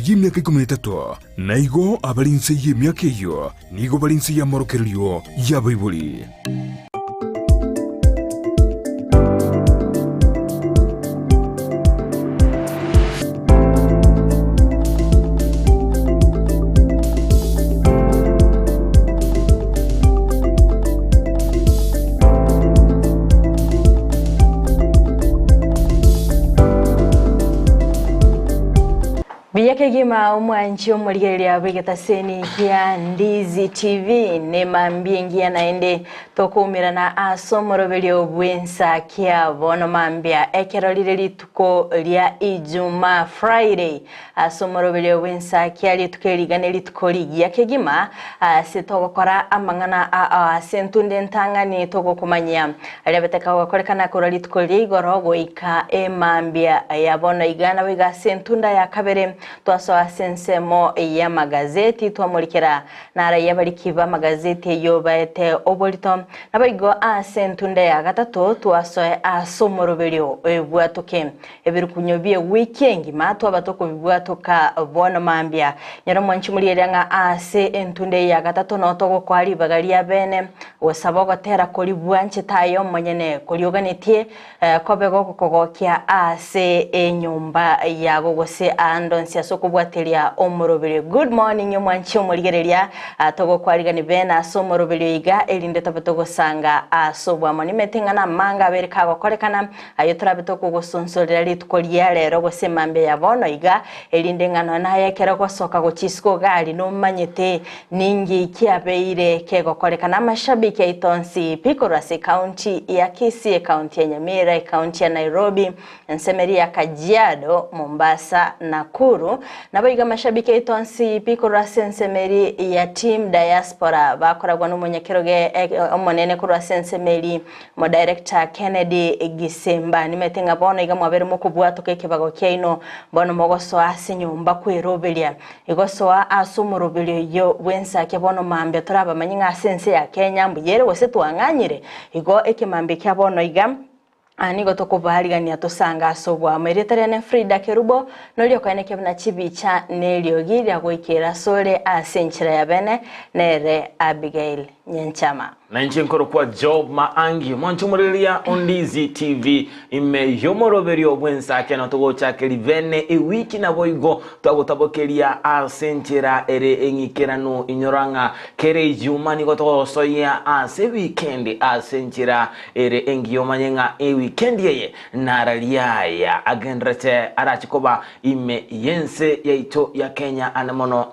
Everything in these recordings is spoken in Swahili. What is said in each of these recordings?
y'imyaka 13 naigo abalinzi y'imyaka iyo nigo balinzi ya morokerio ya Bible. Biyakegima umwanchi omulireli abegeta seni ya Ndizi TV ne mambiengia naende tokumira na asomorobelio bw'ENSAKIA bono mambia ekerolireli tuko lya Ijumaa Friday asomorobelio bw'ENSAKIA litukeliganeli litukoli yakegima sitogokora amangana sentunde ntangani togokumanya alabeteka wakolekana korali tukoli igorogo ika emambia yabono igana wiga sentunda ya kabere twasoa sensemo ya magazeti twamulikira nara yabalikiba magazeti yo baete obolito nabaigo sentunde ya gatatu twasoa asomorobelio ebwatoke ebirukunyobie weekend matwa batoko bibwatoka bona mambia nyaro mwanchi mulieranga entunde ya gatatu no togo kwali bagalia bene wasabogo tera koli bwanche tayo monyene kolioganitie kobego kogokia enyumba yago gose andonsia sokobwatelia omorobelio. Good morning mwanchi omurigereria togo kwarigani bena somorobelio iga elinde tabatogo sanga asobwa moni metengana manga bereka gokorekana ayo trabetoko gosonsolera litukolia lero gose mambe ya bono iga elinde ngano naye kera gosoka gochisko gali no manyete ningi kiabeire kegokorekana mashabiki ya itonsi Pikorasi County ya Kisii County ya Nyamira County ya Nairobi Nsemeri ya Kajiado Mombasa Nakuru nabaiga mashabiki ya itonsi Pikorasi Nsemeri ya team diaspora bakoragwa n'umunyakiroge omonene Kurasi Nsemeri mo director Kennedy Gisemba nimetenga bono iga mwabere mukubwato kekebago kyaino bono mogoso asinyumba kwerobelia igosoa asumurubelio yo bw'ENSAKIA bono mambe turaba manyinga sense ya Kenya mbuyere wose tuanganyire igo ekimambe kya bono iga anigo tokubahaligania tosanga asobwa meretarene FRIDAH KERUBO nolio kwaneke na chibicha nelio gilia goikera sole asenchira ya bene nere Abigael Nyanchama na nchinkoro kwa job MAANGI mwanchumulilia Ndizi TV ime yomoroberio bw'ENSAKIA na togo chakeli vene wiki na boigo twagotabokelia asenchira ere engikerano inyoranga kere Ijumaa nigo togo soya weekend asenchira ere engiyomanyenga weekend yeye naraliaya agendrete arachikoba ime yense yaito ya Kenya anamono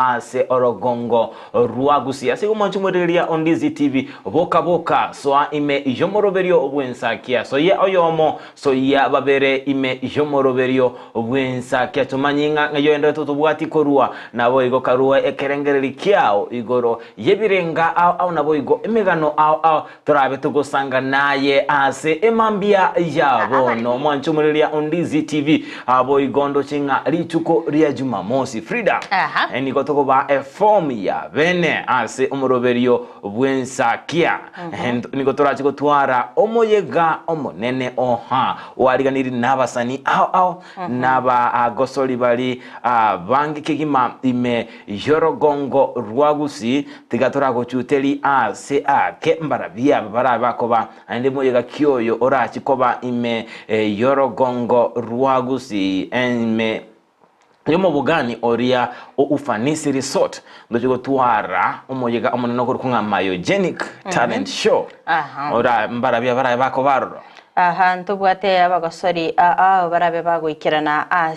orogongo ruagusi asigo mwanchumulilia Ndizi TV boka soa ime yomoroberio bw'ENSAKIA soya oyomo soya babere ime yomoroberio bw'ENSAKIA tumanyinga ngayoenda tutubwati korua nabo igo karua ekerengereri kyao igoro yebirenga au nabo igo emegano au turabe tugosanga naye emambia yabo no mwanchumulilia Ndizi TV abo igondo chinga lituko ria Jumamosi FRIDAH enigo tokoba form ya bene omoroberio bw'ENSAKIA niko torachi gutwara omoyega omonene oha wariganiri nabasani au naba gosoli bali bangi kigima ime yorogongo rwagusi tigatora gochuteli ke mbarabia barabakoba ande moyega kyoyo orachi koba ime yorogongo rwagusi ime Yomo bugani oria ufanisi resort ndochigo tuara omoyega omoneno kurukunga myogenic talent show ora mbarabia bara bako baro ntubwate abagosori barabe bagwikirana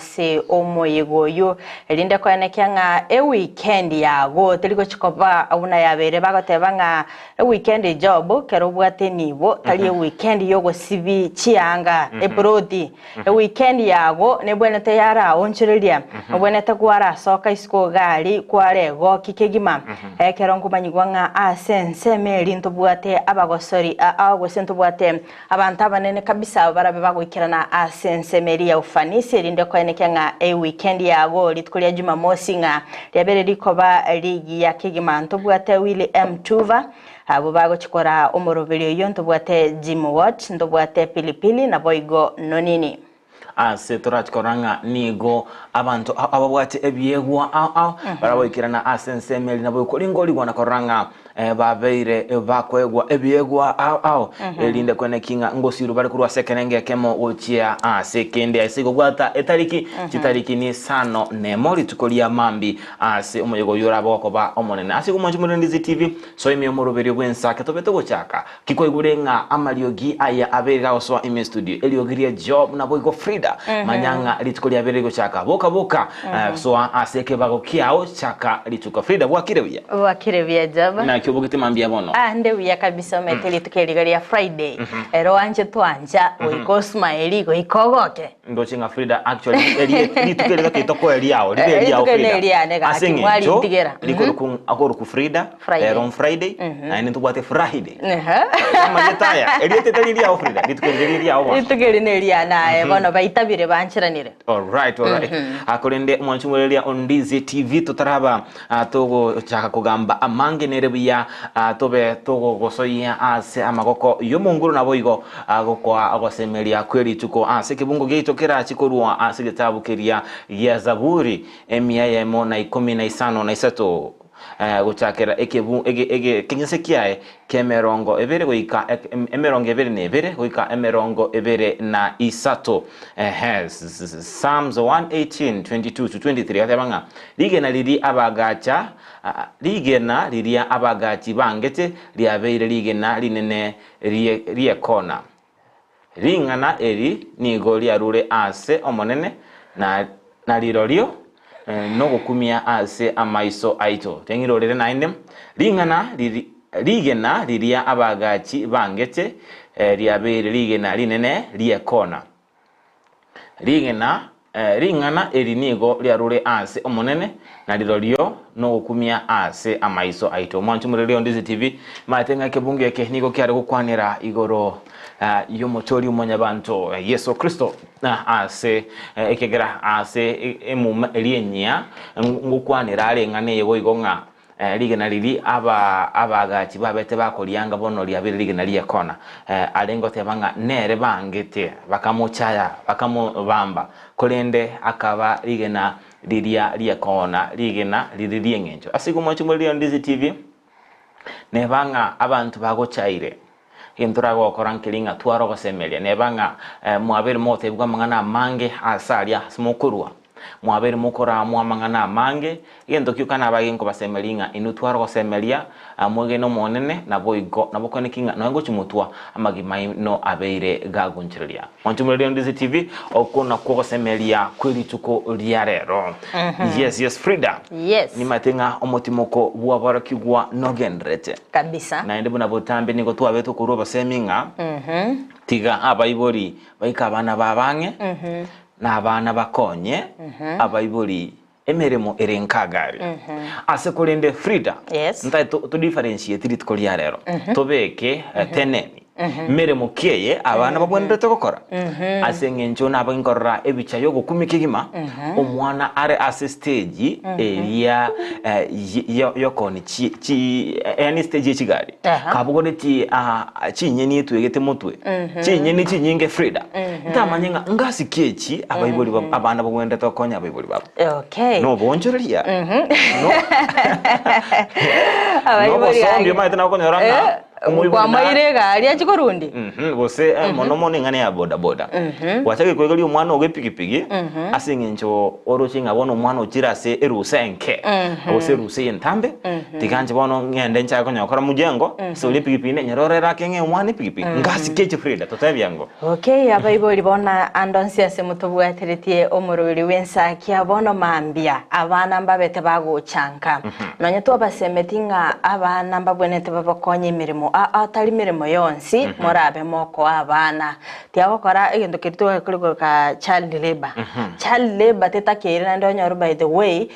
omoyego yo elinde kwanekanga weekend yago teliko chikoba abuna yabere bagotebanga weekend job kerubwate nibo tali weekend yogo sibi chianga ebrodi weekend yago nebwenete yara onchirelia nebwenete kwara soka isko gali kwarego kikegima kerongo manyigwanga sense meri ntubwate abagosori gosentubwate abantaba nene kabisa barabe bagwikirana sensemeri ya ufanisi elinde kwanekanga weekend yago litukulia Jumamosi nga lyabere likoba ligi ya kigima ntubwate William Tuva abo bago chikora omorobelio yo ntubwate Jim Watt ntubwate Pilipili na boigo nonini ase torachkoranga nigo abantu ababwate ebyegwa ao baraboikirana ase nsemeli nabo koringoli gwana koranga babeire bakwegwa ebyegwa ao elinde kwene kinga ngosiru bari kurwa sekenenge kemo ochia ase kende ase gogwata etariki chitariki ni sano ne mori tukolia mambi ase omoyego yora boko ba omonene ase kumonje muri Ndizi TV so imi omoroberi bwensake tobeto gochaka kikoigurenga amariogi aya abega oswa ime studio eliogiria job na boigo FRIDAH manyanga litukolia abere gochaka boka so aseke bago kiao chaka lituko FRIDAH wakirewia job na kyobogete mambia bono ndewiya kabisa meteli tukeligaria Friday ero anje twanja oiko smile go ikogoke ndochinga FRIDAH actually litukeliga kitoko eliao libeliao FRIDAH asenge jo likoro ku FRIDAH on Friday na ni tubate Friday amayetaya elieteliao FRIDAH litukeliao na bono baitabire banchiranire all right akorende mwanchumulelia Ndizi TV tutaraba togo chaka kugamba amange nerebiya tobe togo gosoya ase amagoko yomunguru naboigo agokwa agosemelia kweli tuko ase kibungo geitokera chikorwa ase gitabu keria ya Zaburi emiayemo na 15 guchakera ENSAKIA kemerongo ebere goika emerongo ebere nebere goika emerongo ebere na isato Psalms 118:22-23 atabanga ligena liri abagacha ligena liria abagachi bangete liabeire ligena linene riekona ringana eri nigo liarure ase omonene na lirorio no gukumia ase amaiso aito tengirorere nainde ligena liria abagachi bangete liabeire ligena linene riekona ringana erinigo liarure ase omonene na lirorio no gukumia ase amaiso aito mwanchu murere Ndizi TV matenga kebunge ke nigo kyare gukwanira igoro yomotori umonyabanto Yesu Kristo ase ekegera ase emuma elienya ngukwanira arengane yego igonga ligena lili abagachi babete bakolianga bono liabire ligena liekona alengo tebanga nere bangete bakamuchaya bakamubamba kolende akaba ligena liekona ligena lili engenjo asiku mwachu muri Ndizi TV nebanga abantu bagochaire inturago korankilinga twaro gosemelia nebanga mwabere mote bwa mangana mange asalia smokurwa mwabere mukora mwamangana mange yendo kyukana bagengo basemelinga inutwaro gosemelia mwege no monene na boigo na bokone kinga no ngo chimutwa amagimai no abeire gagunchiria onchumuri Ndizi TV okona ko gosemelia kweli tuko liarero yes FRIDAH ni matenga omotimoko bwa barakigwa nogendrete kabisa na ende buna botambe nigo twabeto kuroba seminga tiga abaibori baika bana babange na abana bakonye abaibori emeremo erenkagari ase kolende FRIDAH ntai to differentiate litkolia rero tobeke teneni mere mukeye abana babonete gukora ase ngencho nabangorra ebicha yo gukumikigima omwana are ase stage eria yokoni chi any stage y'ikigari kabugone ti chinyeni twegete mutwe chinyeni chinyinge FRIDAH ntamanyenga ngasi kechi abayiboli abana babonete konya abayiboli babo no bonjoria no abayiboli no maite na konya ranga kwa mairega ali achikorundi bose monomone ngane ya boda wachake kwegeli umwana ogepigipigi asingencho orochinga bono umwana ochirase erusenke ose ruse yentambe tikanje bono ngende ncha konyakora mujengo so lepigipine nyarorera kenge umwana pigipigi ngasi keche FRIDAH totabyango abaiboli bona andonsiase mutobwateretie omorobiri w'ENSAKIA bono mambia abana mbabete baguchanka nonye tobasemetinga abana mbabwenete babakonye imirimo atari mirimo yonsi morabe moko abana tiagokora egendo kirito kuliko ka child labor tetakere nando nyoru by the way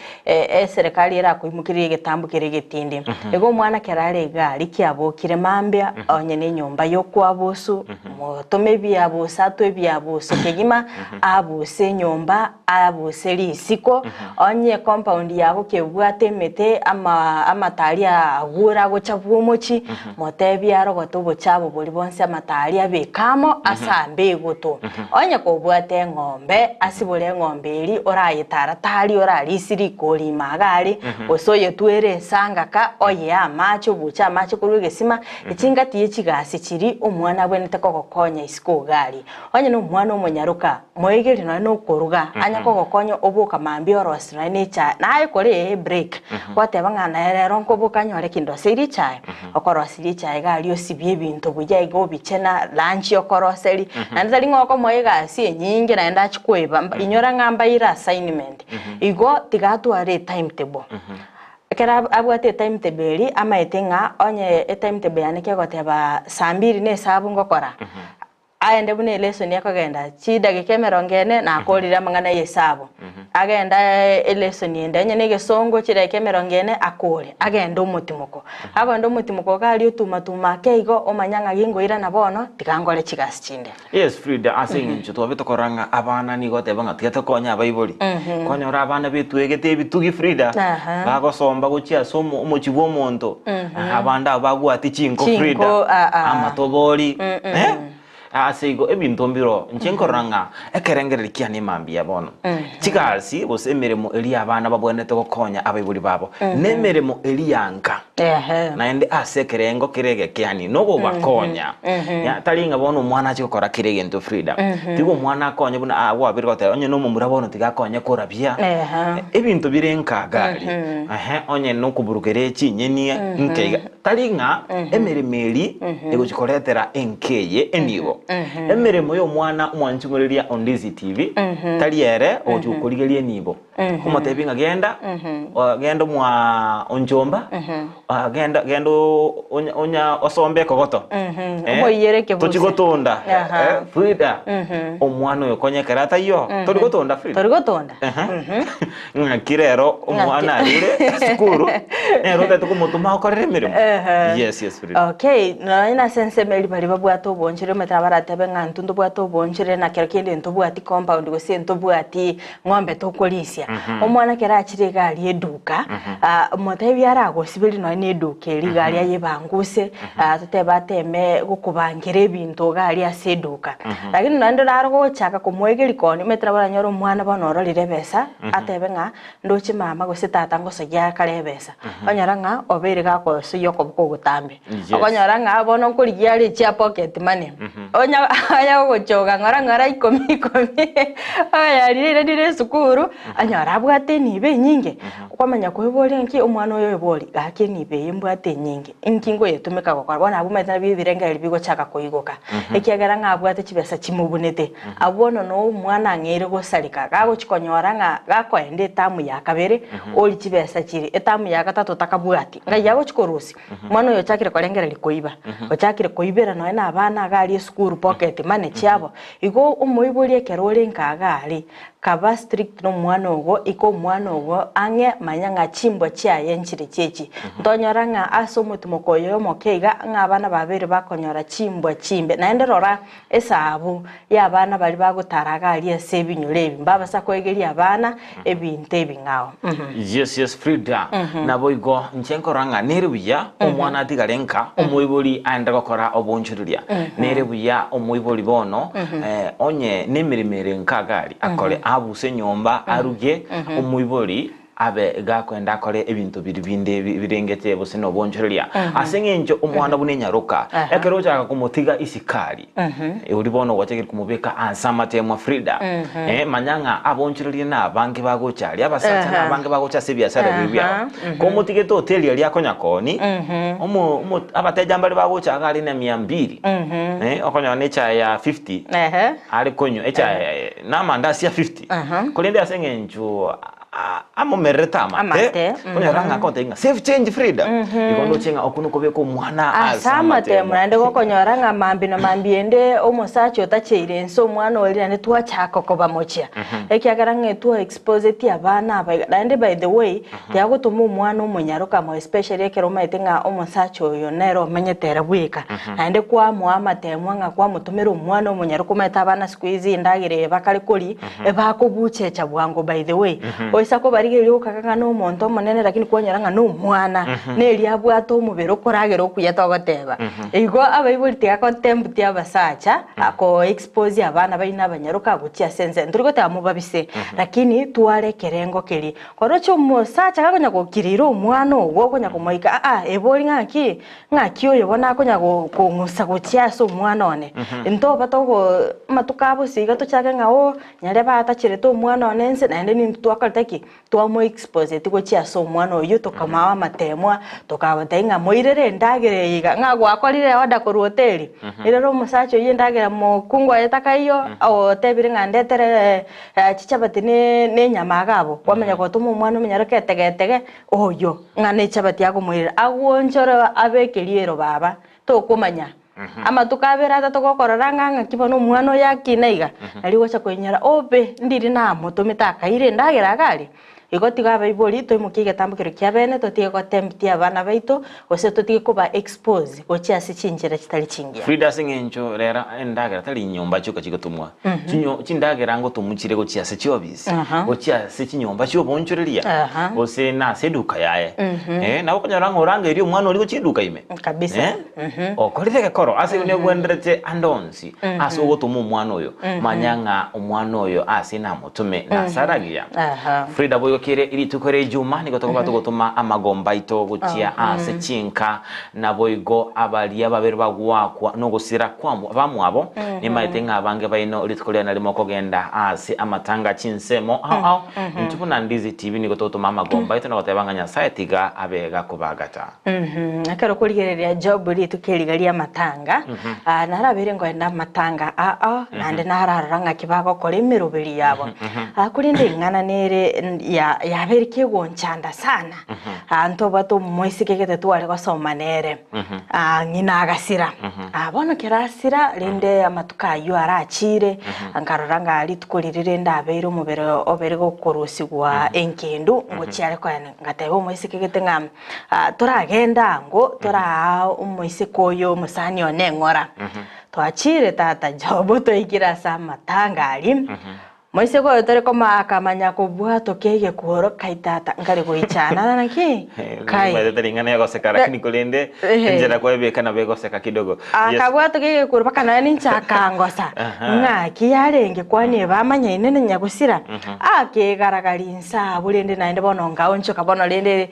serikali era kuimukiriye getambukire getindi ego mwana kerare gari kiabokire mambia onye ne nyumba yo kwabusu motome byabusa to byabusu kegima abuse nyumba abuse lisiko onye compound yako kebwate mete amatari agura gochavumochi gotebia rogoto bochabo boli bonse amatari abekamo asambe goto onye ko bwate ng'ombe asibole ng'ombe eri orayitara tari oralisiri koli magari osoye twere sangaka oye amacho bucha amacho kurugesima ekingati ekigasi kiri omwana bwenete kogokonya isiko gari onye no mwana omonyaruka moigeri no koruga anya kogokonya obuka mambi orosira necha naye kore break wateba ngana rero nkobuka nyore kindo siri chai okorosiri chai gari osibie bintu buja igo bichena lunch okoroseri nandali ngoko moigasi enyinge naenda chikweba inyora ngamba ira assignment igo tigatware timetable kera abwate timetable eri amaetenga onye timetable yanike goteba sambiri ne sabu ngokora aende bune lesson yakagenda chidagika 40 na akorira mangana yesabo agenda lesson yenda nyene gesongo chidagika 40 akore agenda umutimoko agenda umutimoko kali utuma keigo omanyanga gingo ira nabono tikangole chigasi chinde. Yes, Fridah, asingincho twabito koranga abana ni goteba ngatiate konya abaiboli konya ora abana betwegete bitugi Fridah bagosomba guchia somo omochibo omonto abanda bagwati chinko Fridah amatoboli asigo ebintu mbiro nchenkoranga ekerengere kiani mambia bono chigasi bose emeremo eri abana babonete gokonya abaibuli babo nemeremo eri yanka naende asekerengo kirege kiani nogo bakonya ya talinga bono mwana chikora kirege ento Fridah tigo mwana akonya buna agwabirwa te onye no mumura bono tigakonya korabia ebintu birenka gari onye no kuburugere chinyenie nkeiga talinga emeremeri ego chikoretera enkeye enigo emeremo yo mwana mwanchunguliria on Ndizi TV taliere ojukuligelie nibo kumotebinga genda mwa onjomba gendo onya osombe kogoto omoyereke bose tuchigotonda Fridah omwana yo konyekera tayo toligotonda Fridah toligotonda ngakirero omwana alire skuru rote tukumutuma okorere emeremo yes Fridah. Okay, na ina sense meli bali babwato bonchire metabara tebe ngantu ndobwato bonchire na kerekende ntobwati compound gose ntobwati ng'ombe tokolisia omwana kera achire gali eduka motebi arago sibili no ne eduka eri gali ayebanguse tuteba teme gukubangire ebintu gali aseduka lakini nando nargo chaka kumwegeri koni metabara nyoro mwana bonoro lirebesa atebe nga ndochi mama gose tata ngoso ya karebesa onyaranga obere gako suyo koboko gutambe okonyaranga bono kurigiari chia pocket money anya gochoga ngara ikomi aya rire sukuru anyara bwate nibe nyinge kwamanya kwebole nki omwana oyo eboli gake nibe imbwate nyinge inkingo yetumeka gokora bona abumeta bibirenga bigo chaka koigoka ekiagara ngabwate chibesa chimubunete abono no mwana ngere gosarika gago chikonyora nga gakoende tamu ya kabere oli chibesa chiri etamu ya gatatu takabwati ngayago chikorusi mwana oyo chakire kolengera likoiba ochakire koibera no ena abana gali school pocket money chiabo igo omoibolie kerole nkagali kaba strict no mwana ogo iko mwana ogo ange manyanga chimbo chia yenchire chechi ndonyoranga aso mutumoko yo mokeiga ngabana babere bakonyora chimbo chimbe naenderora esabu ya bana bali bagutaraga ali esebinyolebi mbaba sakwegeria abana ebintu ebingao yes Fridah nabo igo nchenkoranga nerebuya omwana atigarenka omoiboli aenda gokora obonchururia nerebuya omoiboli bono onye nemiremere nkagari akore abuse nyomba aruge omoiboli abe gakwenda akore ebintu binde birengete bose no bonchoreria asengenjo omwana bunenyaruka ekeroja kumutiga isikari uri bono wachekiri kumubeka ansama temwa Fridah manyanga abonchoreria na bangi bagochari abasacha na bangi bagocha sebiasara bibya komutige to hoteli ali akonyakoni omo abateja mbali bagocha gali na 200 okonya necha ya 50 ali konyo echa na mandasi ya 50 kolende asengenjo amo meretama kunyaranga konte inga save change Fridah ikondo chenga okuno kobeko mwana asama te mrande ko konyoranga mambi na mambiende omosacho tacheire nso mwana oli ne twa chako koba mochia ekiagaranga twa expose ti abana ande by the way yago tumu mwana omunyaruka mo especially ekeroma itenga omosacho yo nero menyetera bwika ande kwa muama te mwanga kwa mutumero mwana omunyaruka meta abana squeeze ndagire bakali koli ebako buchecha bwango by the way oisa ko bari kwarigeri ukagaga no monto monene lakini kwonyera nga no mwana neri abwato umubero koragera okuya togoteba igo abaibuli tigakontempt abasacha ako expose abana baina abanyaruka gutia sense ndurigote mubabise lakini tware kerengo keri korocho musacha kagonya gukirira umwana ogwo konya kumoika ebori ngaki oyo bona konya kungusa gutia so umwana one into batogo matukabo siga to chake ngao nyare batachire to umwana one nse naende ni twakalteki twamo expose tigutia so umwana oyo tokamawa matemwa tokabatenga moirere ndagere iga ngagwa akorire oda ku hoteli irero musacha oyo ndagera mo kungwa yetakayo o tebire ngandetere chichabati ne nyama gabo wamenya ko tumu umwana umenyareke tegetege oyo ngane chabati yako moirere agwonchora abekeliero baba to kumanya ama tukabera tatogokorora nganga kibono umwana yakinaiga aliwo chakoinyara obe ndiri na moto mitaka ire ndagera gari igotiga baiboli to mukige tambukiro kya bene to tiye ko tempti abana baito ose to tiye kuba expose ko chia se chinjira kitali chingia FRIDAH singencho rera endagera tali nyomba chuka chigotumwa chindagera ngo tumuchire ko chia se chobisi ko chia se chinyomba cyo bonchoreria ose na seduka yae na ukanyara ngoranga iri umwana uri ko chiduka ime kabisa okorite koro ase une gwendrete andonsi ase ugotumu umwana oyo manyanga umwana oyo ase na mutume na saragia FRIDAH boyo kire iri tukore juma ni gotoka tugotuma amagomba ito gutia ase chinka na boigo abalia babere bagwakwa no gusira kwambo bamwabo ni maitenga abange baino litukolya na limoko genda ase amatanga chinsemo ntubuna Ndizi TV ni gototuma amagomba ito no gotebanganya saetiga abega kubagata akaro kurigereria job litukeligalia matanga narabere ngo enda matanga nande nararanga kibago kore mirubiri yabo akurinde ngana nere ya berike gonchanda sana antoba to moisikegete twale gosoma nere ngina agasira bono kirasira rinde amatuka yu arachire ankaroranga ali tukolirire ndabeiro mubero obere gokorusigwa enkendu ngochiare ko ngatebo moisikegete ngam turagenda ngo tora umoisikoyo musani one ngora twachire tata jobo to ikira sama tangari moise ko tore ko makamanya ko bwato kege kuhoro kaitata ngari ko ichana naki kai baada taringana yako sekara kini kulende njera ko ebe kana bego seka kidogo akabwato kege kurba kana ni chakangosa ngaki yarenge kwani bamanya inene nyagusira akegaragarinsa bulende naende bono ngaoncho kabono lende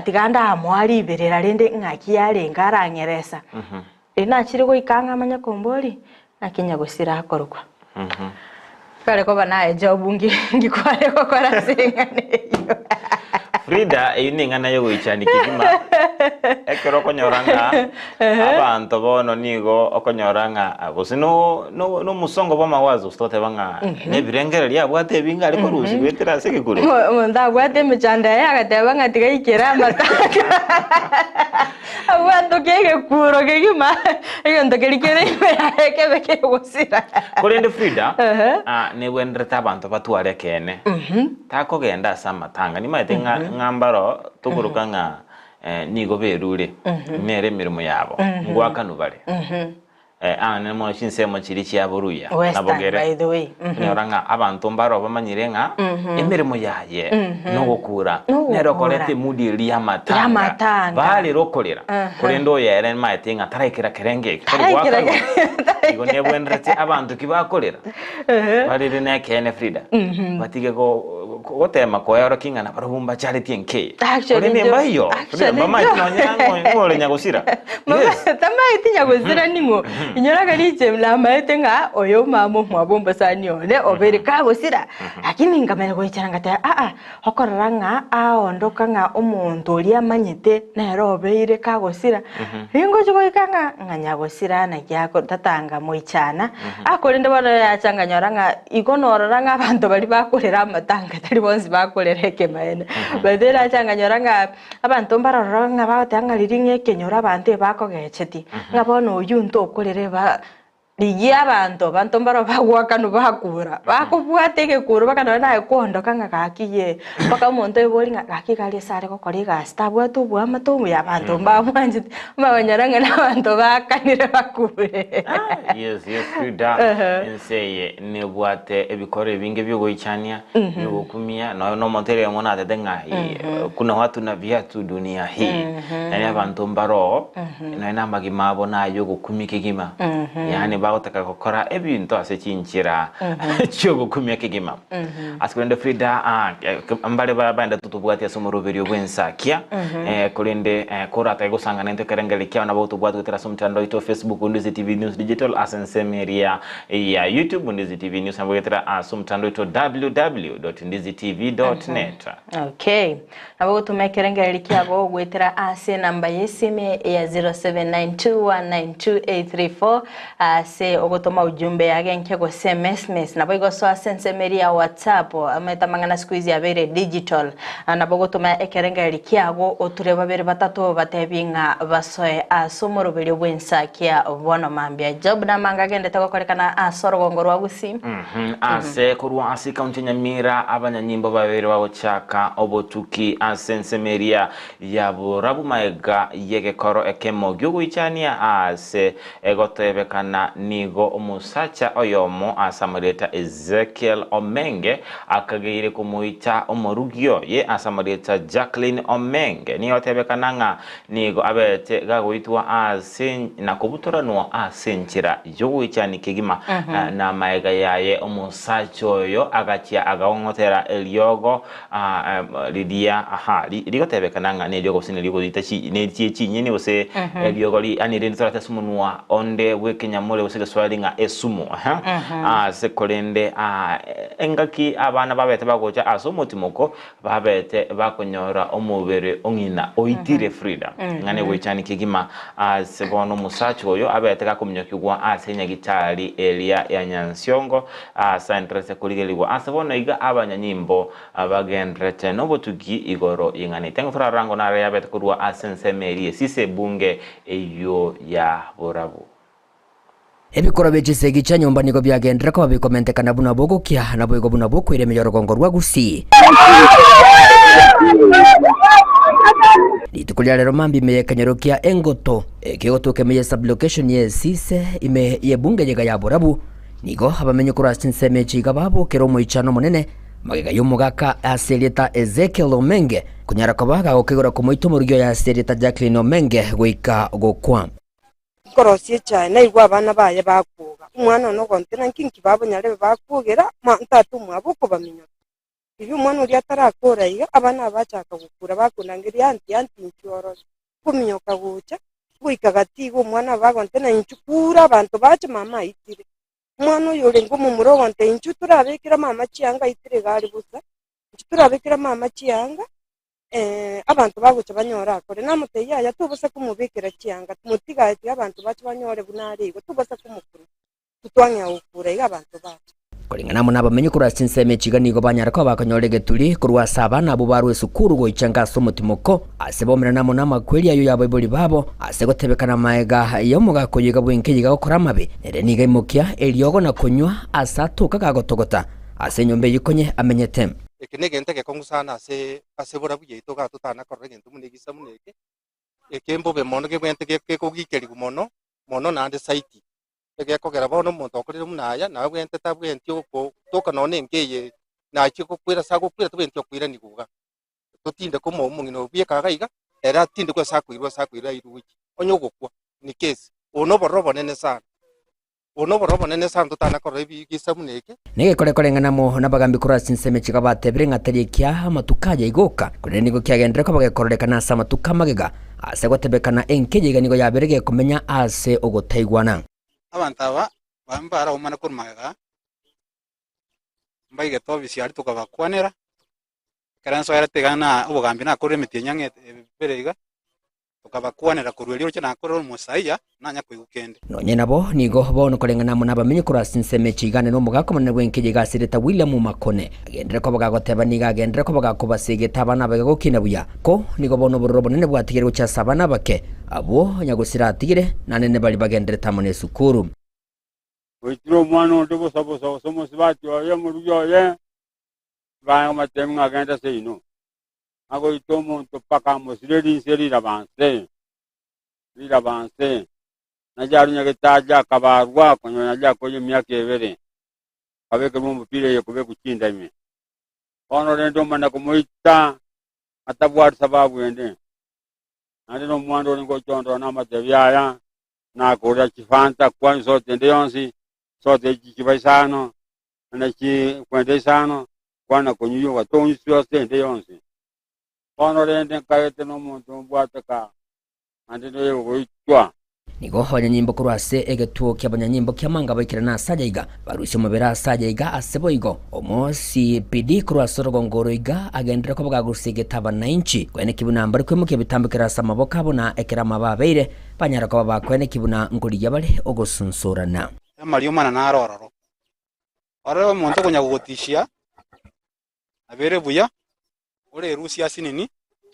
tiganda amwali berera lende ngaki yarenga arangeresa ina chiri ko ikanga manya kombori nakinyagusira akorukwa kale ko banaye jobu ngikware ko korasengane yo FRIDAH iningana yo ichani kigima ekero konyoranga abantu bono nigo okonyoranga abosino no musongo bamawazo stote banga nebirengere lya bwate binga ariko ruzi betera seke kure munda bwate mechanda yagateba ngatiga ikera mataka abantu kege kuro kegima egondo kerikere kebeke gusira kolende FRIDAH nebwendreta abantu batware kene takogenda samatanga ni maitenga ngambaro tugurukanga nigo berure mere mirimo yabo ngwakanubare nemo chinsemo chiri chiaburuya nabogere by the way nyoranga abantu mbaro bamanyirenga emirimo yaye no gukura nero kolete mudiri yamatanga bali rokolera kolendo yere maitenga tarekera kerenge igo nebwendrete abantu kibakolera bali rene kene FRIDAH batige gotema ko yaro kinga na barumba charity nke kolende mbayo mama itinonyango ngole nyagusira tamaiti nyagusira ningo inyoraga liche mlamaite nga oyo mamo mwabomba sani one obere kagusira lakini ngamene ko icharanga ta hokoranga ondoka nga omuntu oli amanyete na robeire kagusira ingo chiko ikanga nganyagusira na kyako tatanga moichana akolende bana yachanga nyoranga ikonoranga abantu bali bakolera amatanga tali bonzi bakolereke maene badera achanga nyoranga abantu mbaroranga batanga liringe kenyora bante bakogecheti ngabono uyu nto kolere ba Ligia abantu mbaro bagwaka no bakura bakubwate ke kuru bakana naye kuondoka ngakakiye baka umuntu ebori ngakikali sare ko kori gasta bwatu bwama to ya bantu mbamwanje mabanyaranga n'abantu bakanire bakure. Yes FRIDAH enseye ne bwate ebikore binge byo goichania byo kumia no montere mona tedenga kuna watu na viatu dunia hii yani abantu mbaro na inambagi mabo nayo gukumike gima yani bagotaka gukora ebintu asechinchira cyo gukumia kigima asikwende FRIDAH ambale babanda tutubwati asomoroberi obwensakia kulende korata gusangana into kerengelikia na botubwati gutera somtando ito Facebook Ndizi TV News Digital asensemeria ya YouTube Ndizi TV News ambayo gutera somtando ito www.ndizitv.net. Okay. Abo tumekerengelikia go gutera ase namba yesime ya 0792192834 ase ogotoma ujumbe yage nkego SMS nabo igoso asensemeria WhatsApp ametamangana squeeze yabere digital nabo gotoma ekerengelikia go otureba bere batatu batebinga basoe asomoroberi obwensakia bono mambia job na manga gende takokorekana asorogongo rwa Gusii ase kurwa asi county Nyamira abanyanyimbo babere bawochaka obotuki asensemeria yabo rabu maega yege koro ekemo gyuguichania ase egotebekana nigo omusacha oyomo asamareta Ezekiel Omenge akagire kumuita omorugyo ye asamareta Jacqueline Omenge ni otebekana nga nigo abete gagoitwa asen na kubutora no asenchira yoguichani kigima na maega yaye omusacha oyo agachia agongotera eliogo lidia ligotebekana nga ne liogo sine ligo itachi ne chinyini ose eliogo li ani rentora sumunwa onde wekenyamole ose swalinga esumo se kolende engaki abana babete bagocha asomotimoko babete bakonyora omubere ongina oitire FRIDAH ngane wechani kigima se bono musacho oyo abete gakumnyokigwa asenya gitari elia ya Nyansiongo centre se kuligeligwa asebono iga abanyanyimbo abagendrete nobotugi igoro ingane tengfura rango na ya bete kurwa asensemerie sise bunge eyo ya borabu ebikoro begisegi cha nyumba niko byagendera ko babikomentekana buna bogo kya nabo igo buna boko ireme yorogongo rwa Gusii litukulia lero mambi meyekanyero kya engoto ekigoto kemeye sublocation ye sise ime yebunge yega ya borabu nigo abamenye kura sinseme chiga babo kero moichano monene magega yomugaka aseleta Ezekiel Omenge kunyara kabaga okigora kumoito murugyo ya aseleta Jacqueline Omenge goika gokwa korosie cyane igwa abana baye bakuga umwana no kontena nkinki babonyare bakugera ntatu mwaboko bamenyo ibi umwana uri atarakora iyo abana bachaka gukura bakunangira yanti ncyoro kuminyoka guca guikagatigo umwana bagontena inchukura abantu bacha mama itire umwana yore ngo mu muronte inchu turabekira mama cyanga itire gari busa turabekira mama cyanga abantu baguca banyora kore namuteye ya tubose kumubikira cyanga tumutiga ati abantu bacu banyore bunari go tubose kumukuru tutwanya ukure abantu bacu kolingana muna bamenye kura sinseme chiga nigo banyara ko bakanyorege tuli kurwa sabana abo barwe sukuru go ichanga somutimoko asebomera namo namakweli ayo yabo iboli babo asegotebekana maega yo mugako yiga bwenke yiga gukora mabe nere niga imokia eliogo na kunywa asatuka gagotogota asenyombe yikonye amenyete ekinegente ke kongusana asebora buye to ga tutana korrege ntumunigisa muneke ekembo be mono ke bwente ke kogikeri mono nande site ege kogera bono muntu okorire munaya na bwente tabwente uko toka none ngeye na chiko kwira sago kwira tubente kwira niguga tutinde ko mu ngino bye kagaiga era tinde ko sakwirwa iruki onyogokwa ni case ono borobo nene sana tutana korrebi gisamuneke nege kore nganamo nabagambi kora sinseme chiga batebere ngatari kya matukaje igoka kore nigo kyagendera ko bagakorekana sa matuka magega asegotebekana enkeje nigo yaberege kumenya ase ogotaigwana abantu aba bambara umana kurmaga mbaige tobisi ari tukabakwanera karanso yarategana ubugambi nakore mitinyange berega tukabakwanera kurweliro cyo nakore musaiya nanya kwigukende nonye nabo nigo bono kolengana muna bamenye kura sinseme chigane no mugako munene bwenkeje gasireta William Makone agendera ko bagagoteba niga agendera ko bagakobasegeta abana bagakina buya ko nigo bono burrobo nene bwatigere cya sabana bake abo nyagusira atigire nanene bali bagendera tamone sukuru Oitiro mwana ndebo sabo somos bati oye muruyo ye. Ba matem ngagenda seino. Ago itomo to pakamos redi seri rabanse. Rabanse. Najaru nyagetaja kabarwa konyo naja koye myake evere. Kabeke mumpire yo kube kuchinda ime. Ono rendo mana kumuita atabuar sababu ende. Ande no mwando ngo chondo na matevyaya na korea chifanta kwa sote ndeyonsi sote chivaisano na chi kwendesano kwana konyuyo watonyi sote ndeyonsi. Ono rende kayete no muntu mbwataka ande no yo itwa nigo abanyanyimbo kurwase egetuo ky'abanyanyimbo ky'amanga baikira na sajaiga barusha mubera sajaiga aseboigo omosi PD kurwase rogongoro iga agendera ko bwagusige tabananchi kwene kibuna mbari kwemuke bitambikira samaboka bona ekera mababeire banyara ko bakwene kibuna ngori yabale ogosunsurana Mario mana narororo ore omuntu kunya gutishia abere buya ore Rusia sinini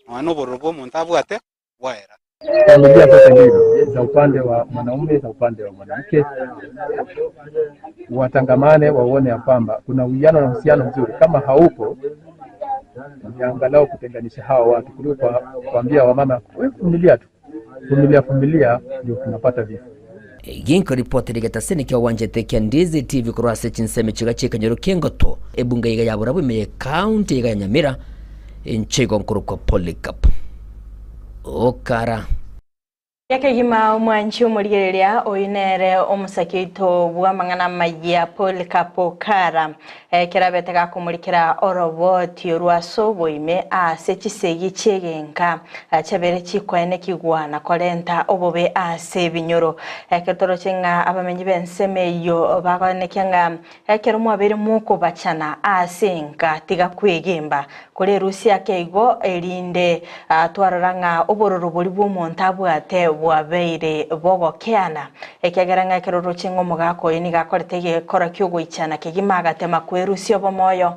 ano borobo muntu abwate waera familia zote mbili za upande wa mwanaume za upande wa mwanamke watangamane, waone ya kwamba kuna uwiano na uhusiano mzuri. Kama haupo, angalau kutenganisha hawa watu kuliko kuambia wamama familia tu, familia ndio tunapata vifo. Ginko report ligeta senike wanjete kya Ndizi TV kurwase chinseme chigachika nyorukengoto ebunga yiga yaburabu me county yiga Nyamira enchego nkuruko polycap okara yake gima mwanchi umurigereria oinere omusakito bwamangana magia polycap kara kirabetega kumurikira oroboti rwaso boime ase chisegi chegenka chabere chikwene kigwana korenta obobe ase binyoro ketoro chenga abamenyi bensemeyo bakonekanga ekero mwabere muko bachana ase nka tiga kwegemba kore Rusia keigo erinde twararanga obororo bori bw'omuntu abwate bwabeire bogokeana ekegeranga keroro chingo mugako ini gakoretege kora kyugo ichana kigima tema kwerusia bomoyo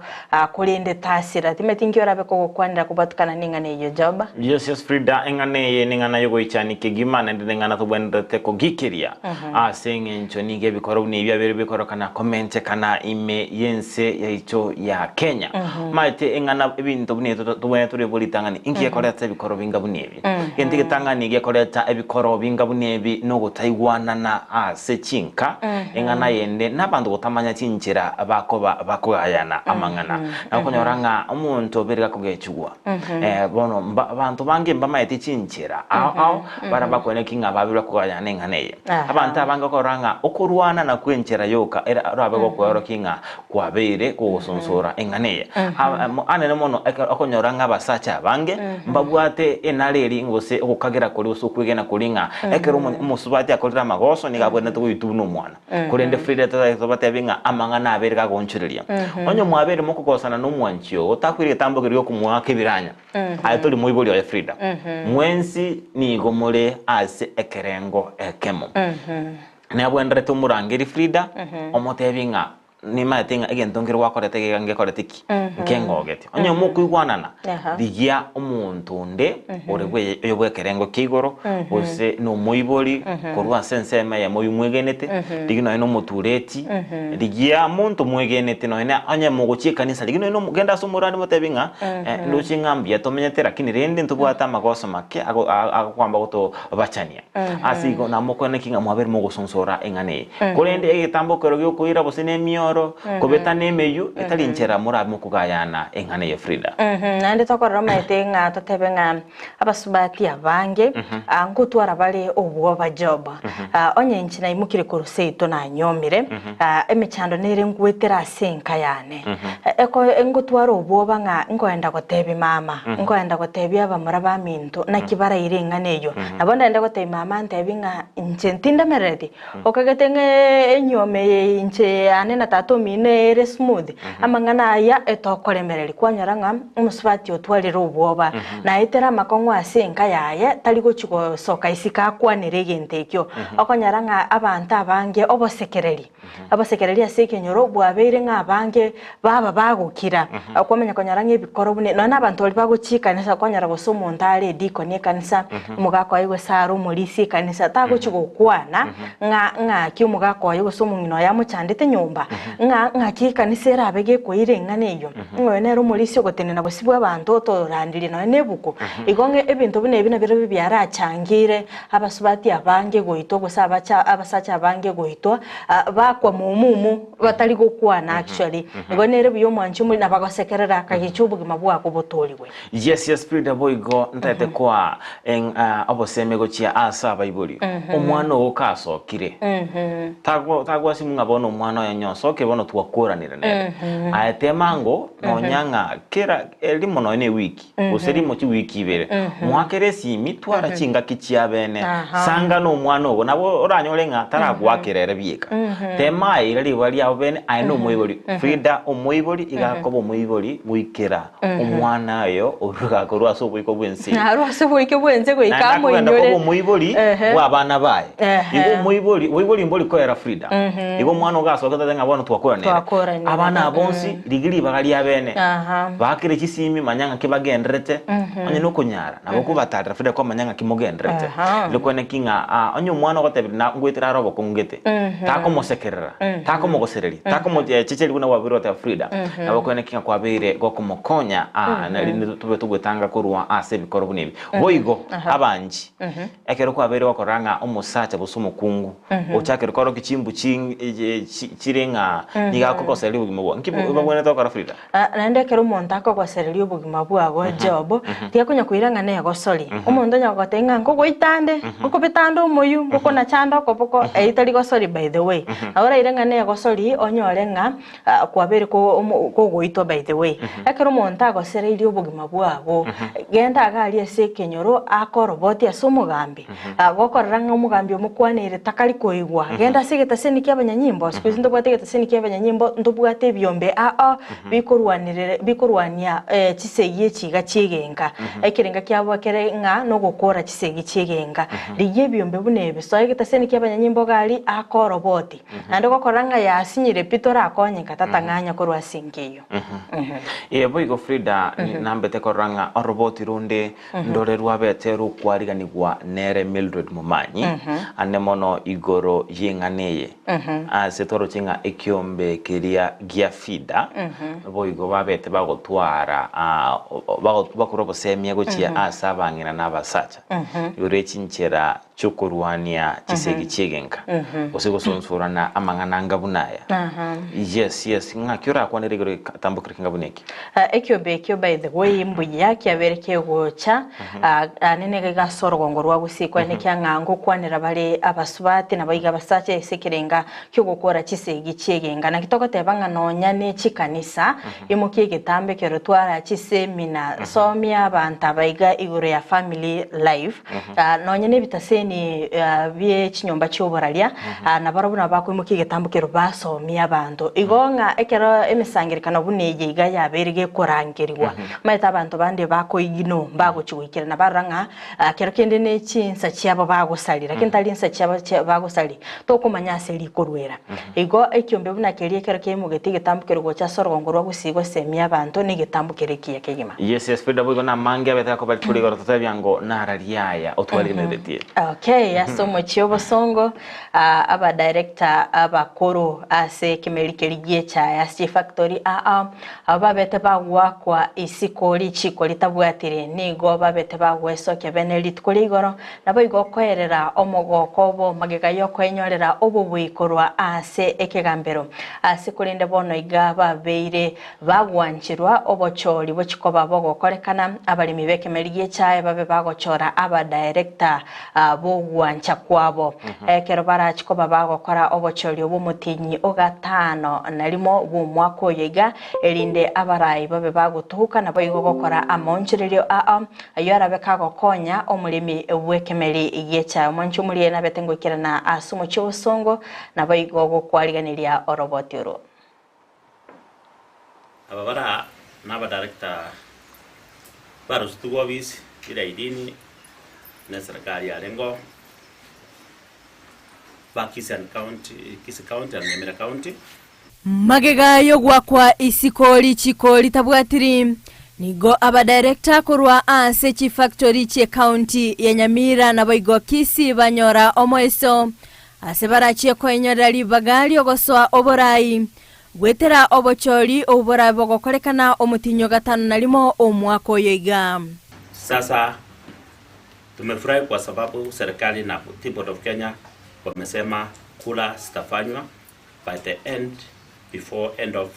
kulinde tasira timetingi orabe ko kwandira kubatukana ningane iyo joba yes FRIDAH engane ye ningana yogo ichani kigima na ndengana to bwendete ko gikiria asenge nchoni ge bikoro ni bya bere bikoro kana comment kana ime yense ya icho ya Kenya maite engana ebintu bune to bwene turi bolitangani ingiye koreta bikoro binga bunebi yentige tangani ge koreta ebikoro binga bunebi no gutaiwana na ase chinka engana yende nabantu gutamanya chinchira bakugayana amangana nakonyoranga umuntu berega kugechugwa bono abantu bange mbamaite chinchira ao barabakone kinga babira kugayana enganeye abantu abanga koranga okurwana na kwenchera yoka era rabe gokwero kinga kwabere kugusonsora enganeye anene mono akonyoranga basacha bange mbabwate enareri ngose okukagera kuri usukwigena kulinga ekero umusubati akorera magoso nigabwene tuituno mwana kurende FRIDAH tazabate binga amangana aberega gonchireria onyo mwabere mukukosana no mwanchio otakwire tambogero kumwake biranya ayitoli muiboli ya FRIDAH mwensi ni gomore ase ekerengo ekemo nabwendere tumurangeri FRIDAH omotebinga ni matinga egentongero wakorete gange koretiki nkengogete onyo mukuigwanana digia omuntu nde orebwe yobwekerengo kigoro ose no muiboli korwa sensema ya moyu mwegenete digino no mutureti digia muntu mwegenete no ene anya muguchi kanisa digino no genda sumurani motebinga ndo chingambia tomenyetera kini rende ntubwata magoso make akwamba goto bachania asigo na mukone kinga mwabere mugusonsora engane kurende egitambo kerogyo kuira bosene mioro kobeta nemeyu etalinchera muramu kugayana engane ya FRIDAH nande tokorora maitenga totebenga abasubati abange angutwara bale obwo bajoba onye nchina imukire kuruseito na nyomire emechando nere ngwetera senka yane eko engutwara obwo banga ngoenda gotebi mama ngoenda gotebi abamura baminto na kibara irengane yo nabonda enda gotebi mama ntebinga nche ntinda meredi okagetenge enyome nche ane na tato mine ere smooth amangana aya etokoremereri kwanyaranga umusubati otwarira ubwoba na etera makongwa asenka yaye tali gochigo soka isika kwanire gentekyo okonyaranga abantu abange obosekereri asekenyoro bwabeire ng'abange baba bagukira akwamenya konyaranga ebikoro bune nona abantu oli baguchika nesa kwanyara bosomo ndale dikoni kanisa umugako ayiwe saro mulisi kanisa tagochigo kwana nga kiumugako ayiwe somo ngino ya muchandete nyumba nga kikanisa era abege koire nganeyo ngwene ro mulisi ogotenena bosibwa abantu torandire no nebuko igonge ebintu bune bina biro byara changire abasubati abange goito gusaba cha abasacha abange goito bakwa mumumu batali gokwana actually ngone ere biyo mwanchi muri nabagosekerera kagichubu gimabwa kubotoriwe yes FRIDAH boigo ntete kwa en oboseme gochia asa baibuli omwana okaso kire tagwa simu ngabona omwana yanyoso kebono twakoranira ne atemango nonyanga kera elimo no ene wiki userimo chi wiki ibere mwakere simi twara chinga kichia bene sanga no omwana ogo nabo oranyole nga taragwakirere bieka tema irali bali abo bene aino moiboli FRIDAH omoiboli igakobo moiboli wikera omwana yo oruga korwa so bwiko bwensi arwase bwike bwenze go ikamo inyore ko moiboli wa bana baye igo moiboli mboli ko era FRIDAH igo mwana ogasoka tanga bona twakorana abana abonsi ligiri bagali abene bakire kisimi manyanga kibagendrete onye no kunyara nabo kubatara FRIDAH ko manyanga kimogendrete lokone kinga onye mwana ogotebira na ngwetira robo kongete tako mosekerera tako mogosereri tako mo chicheli kuna wabiro ta FRIDAH nabo kone kinga kwabire gokomokonya na lindi tube tugwetanga korwa ase bikoro bunebi boigo abanji ekero kwabere wakoranga omusacha busumo kungu ochakero koro kichimbu chirenga niga kokoseri bugimo bwo nkibo babone to kora FRIDAH nande kero montako kwasereri bugimo bwago jobo tiakunya kuiranga ne gosori omondo nyagotenga ngo goitande ngo bitando moyu ngo na chanda kopoko eitali gosori by the way ahora iranga ne gosori onyorenga kwabere ko goito by the way ekero montako sereri bugimo bwago genda agali ase kenyoro akoroboti asomugambi gokoranga umugambi omukwanire takali koigwa genda sigeta seniki abanyanyimbo sikuzi ndobwate seniki abanyanyimbo ndobwate byombe bikorwania chisegi chiga chigenga ekirenga kyabo kerenga no gukora chisegi chigenga liye byombe bunebe so egeta seniki abanyanyimbo gali akoroboti ande gokoranga yasinyire pitora akonyeka tatanganya korwa singiyo boigo FRIDAH nambete koranga oroboti runde ndorerwa beteru kwariganigwa nere Mildred Mumanyi anemono igoro yenganeye setoro chinga ekiombe keria gia FIDAH boigo babete bagotwara bakurobo semye gochia asabangina nabasacha yure chinchera chukurwania chisegi chigenga osigo sonsurana amangananga bunaya yes ngakyora kwanere gore tambukira ngabuneki ekyo by the way mbuya kyabereke gocha anene gasorgongo rwa gusikwa nekyang'ango kwanira bale abasubati nabayiga basache esekerenga kyo gukora chisegi chigenga nakitoko tebanga nonya ne chikanisa imukiye gitambe kero twara chisemina somya abantu abayiga iguru ya family life nonya ne bitaseni bye chinyomba cyobораlia nabarabuna bakwimukiye gitambe kero basomya abantu igonga ekero emisangirikana bunege iga yaberege korangirwa maita abantu bande bakoyino bagochiwikira nabaranga kero kende ne chinsa cyabo bagosalira kentali nsa cyabo bagosali to kumanya seli korwera igo ekyombe bunakerie kero kemugeti gitambukero gocha sorgongo rwa gusigo semya abantu ni gitambukere kiye kegima yes FRIDAH boigo na mange abeta ko bali kuri goro tatabyango narariaya otwali nedetie okay yasomo cyobo songo aba director abakoro ase kimelikerigie cha yasi factory ababete bagwa kwa isikori chikori tabwatire nigo babete bagweso kebenelit kuri igoro nabo igokoerera omogoko bo magega yo kwenyorera obubwikorwa ase ekegambero ase kurinde bono igaba beire bagwanchirwa obochori bochikoba bogokorekana abalimi bekemerigie chae babe bagochora aba director bogwancha kwabo ekero barachikoba bagokora obochori obumutinyi ogatano narimo bumwako yiga erinde abarayi babe bagutuka nabo igogokora amonchirerio ayara bekagokonya omulimi wekemeri igecha mwanchu muri na betengukira na asumo cyosongo nabo igogokwariganiria orobotiro ababara n'aba director barustugo office ira idini na serikali ya lengo ba Kisii County and Nyamira County magega yo gwakwa isikoli chikoli tabwatiri nigo aba director kurwa ase chi factory che county ya Nyamira na boigo Kisii banyora omoeso ase barachie koinyora libagali ogosoa oborai gwetera obochori obora bogokorekana omutinyo gatano nalimo omwaka oyoiga. Sasa tumefurahi kwa sababu serikali na Board of Kenya wamesema kula zitafanywa by the before end of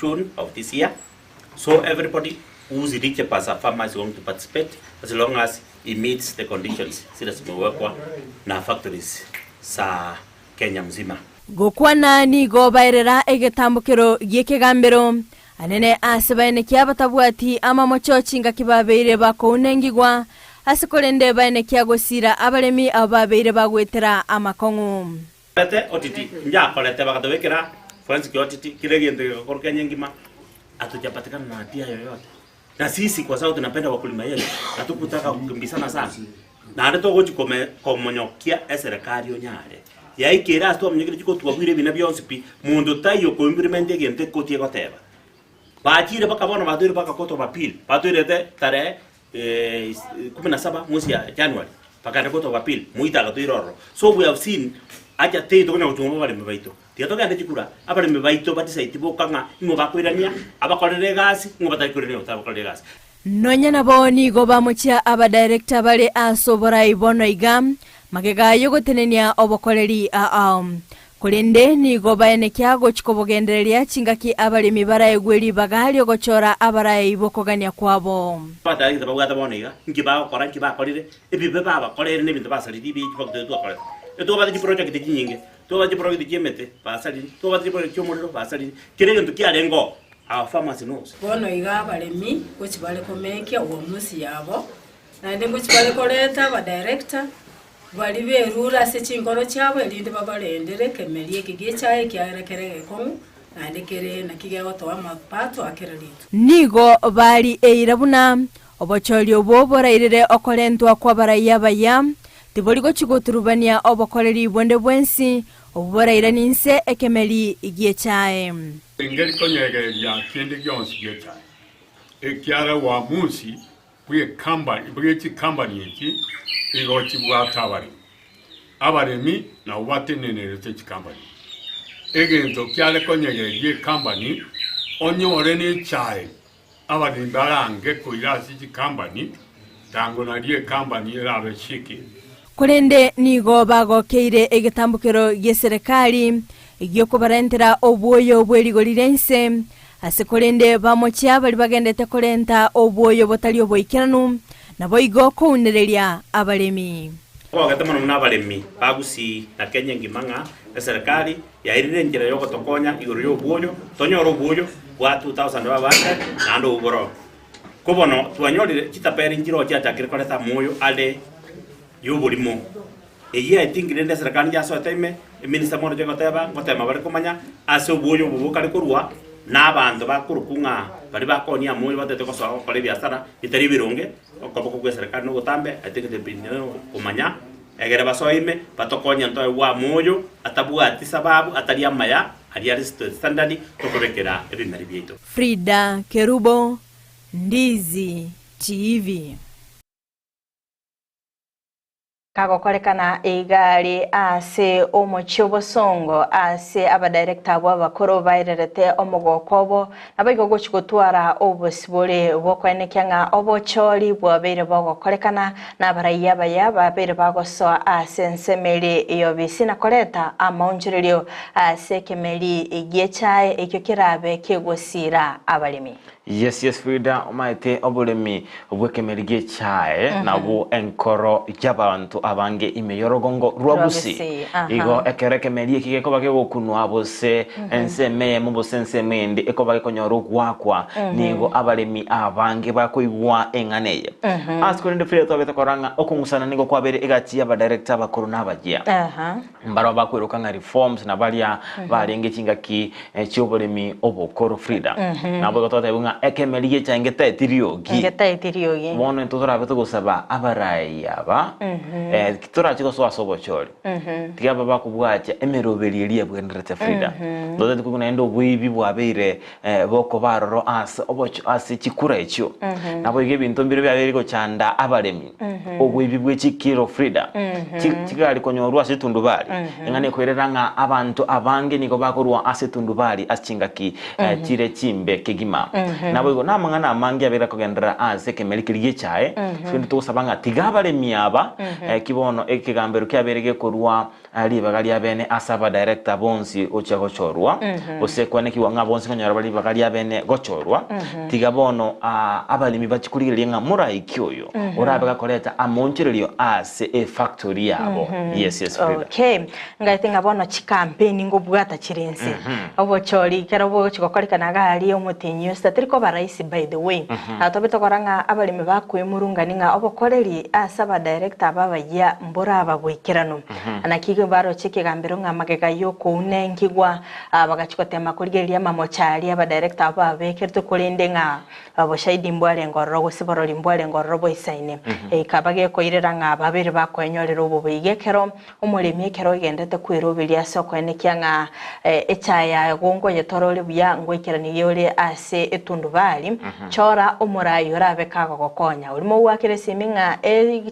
June of this year. So everybody who's eligible as a farmer is going to participate as long as he meets the conditions zile zimewekwa na factories sa Kenya mzima. Gokwana ni gobairera egetambukiro gyekegambero anene asebaine kyabatabwati ama mochochi ngakibabeire bakounengigwa asikolende baine kyagosira abalemi ababeire bagwetera amakongu Lete otiti nyakolete bakadowekera forensic otiti kile gende korkenya ngima atujapatikana na hatia yoyote. Na sisi kwa sababu tunapenda wakulima yetu na tukutaka kukimbisana sana. Na ndio gochi komonyokia serikali onyare. Yaikira asto mnyekire chiko twabwire bina byonsipi mundu tayo ko implement egente kotie goteba. Bachire bakabona badure bakakoto bapil. Badurete tare 17 mwezi ya January. Pakana koto bapil muita gatiroro. So we have seen aja te to na utumo bale mebaito. Tiato kande chikura abale mebaito batisa itibo kanga ngo bakwirania abakorere gasi ngo batakurene utabakorere gasi. Nonya naboni go bamuchia aba director bale asobora ibono igam magega yogotenenia obokoreri kulinde ni go baene kyago chikobogendereria chingaki abale mibara egweri bagali ogochora abara ibokogania kwabo. Pata ida bagata boniga ngiba okora ngiba korire ebibe baba korere nebintu basalidi bi chibogde tu akore. Eto bati project nyinge to bati project yemete basalidi to bati project yomuriro basalidi kirege ntukiarengo our farmers knows bono iga balemi kuchi bale komeke uamuzi yabo na ndi kuchi bale koleta ba director bali berura se chingoro cyabo elinde babalendere kemelie kigechaye kyarekerege komu na ndekere na kigego to amapato akeralito nigo bali eirabuna obocholi obobora irere okolentwa kwa baraya baya tiboligo chigoturubania obokoleri bwende bwensi obora iraninse ekemeli igiechaye engeri konyegeria kindi gyonsi gyechaye ekyara wa munsi bwe company iki igoti bwatabari abaremi na watenenerete company egento kyale konyegerie company onyore ne chaye abaremi barange koirasi company tango na die company erabe shiki kulende nigo bagokeire egetambukiro gyeserikali igyokubarentera obwoyo bwerigolirense asikolende bamochia bali bagendete kolenta obwoyo botali oboikiranu nabo igo kounereria abalemi Wagatamana n'abalemi Gusii na Kenya ngimanga serikali yairire njira yo gotokonya iguru yo bwoyo tonyoro bwoyo wa 2000 babande nando uboro kubono twanyorire kitaperi njiro cyatakire koleta moyo ale yuburimo eya itingirende serikali ya soteme minister mono je goteba gotema bari kumanya ase ubwoyo bubukari kurwa n'abantu bakurukunga bari bakonia moyo batete ko so kole biasara itari birunge okoboko kwe serikali no gotambe atekete binyo kumanya egere basoime batokonya nto wa moyo atabwati sababu atali amaya ali standard tokobekera ebimari byeto. FRIDAH KERUBO Ndizi TV kagokorekana igari ase omochobosongo ase aba director bw'abakoro bairerete omogokobo nabigo gochigotwara obosibore bokwenekyanga obochori bwabeire bogokorekana nabaraiya bayaba babeire bagoso ase nsemeri iyo bisina koleta amaunjirio ase kemeri igiechae ekyo kirabe kegosira abalimi Yes, FRIDAH omaite obulemi obwekemerige chae nabo enkoro y'abantu abange imeyorogongo rwagusii igo ekerekemerie kigeko bage gokunwa abose enseme mu bosense mende eko konyoro gwakwa nigo abalemi abange bakoigwa enganeye askorinde FRIDAH tobeta koranga okungusana nigo kwabere egati aba director bakuru n'abajia mbaro bakwiruka nga reforms na balia barenge kingaki cy'obulemi obokoro FRIDAH nabo gotota ekemerie cyangeta etiriogi bono ntotora beto gusaba abaraya ba kitora chiko so asobochori tigaba bakubwacha emeroberirie bwenderete FRIDAH dote tukuna endo bwibi bwabeire boko baroro as chikura echo nabo ige bintu mbire byabere go chanda abaremi obwibi bwechikiro FRIDAH kigali konyorwa asitundubali ngane kwereranga abantu abange niko bakorwa asitundubali asingaki chire chimbe kegima nabo igo namangana amangi abera kogendera asekemelikirie chae twende tusabanga tigabale miaba kibono ekigambero kyaberege korwa ali bagali abene asaba director bonsi ocha gochorwa osekwane kiwanga bonsi kanyara bali bagali abene gochorwa tigabono abalimi bachikurire nga muraikyoyo orabe gakoleta amonchererio ase factory yabo yes FRIDAH okay ngaite ngabono chikampeni ngobwata chirense obochori kerabo chikokorikana gali omutinyo statriko baraisi by the way atobeta koranga abalimi bakwemurungani nga obokoreri asaba director babajya mbora abagwikirano anakige baro chekigambero nga magega yoko unengigwa bagachikotema kurigeria mamochari aba director babekerto kurinde nga aboshayidi mbwale ngorro gosiborori mbwale ngorro boisaine kabage koirera nga babere bakwenyorero bobigekero umulemi ekero gendete kwiroberia soko enekia nga echaya gongo yetorole bya ngwikirani yore ase etundubali chora umurayi orabekaga gokonya urimo wakire siminga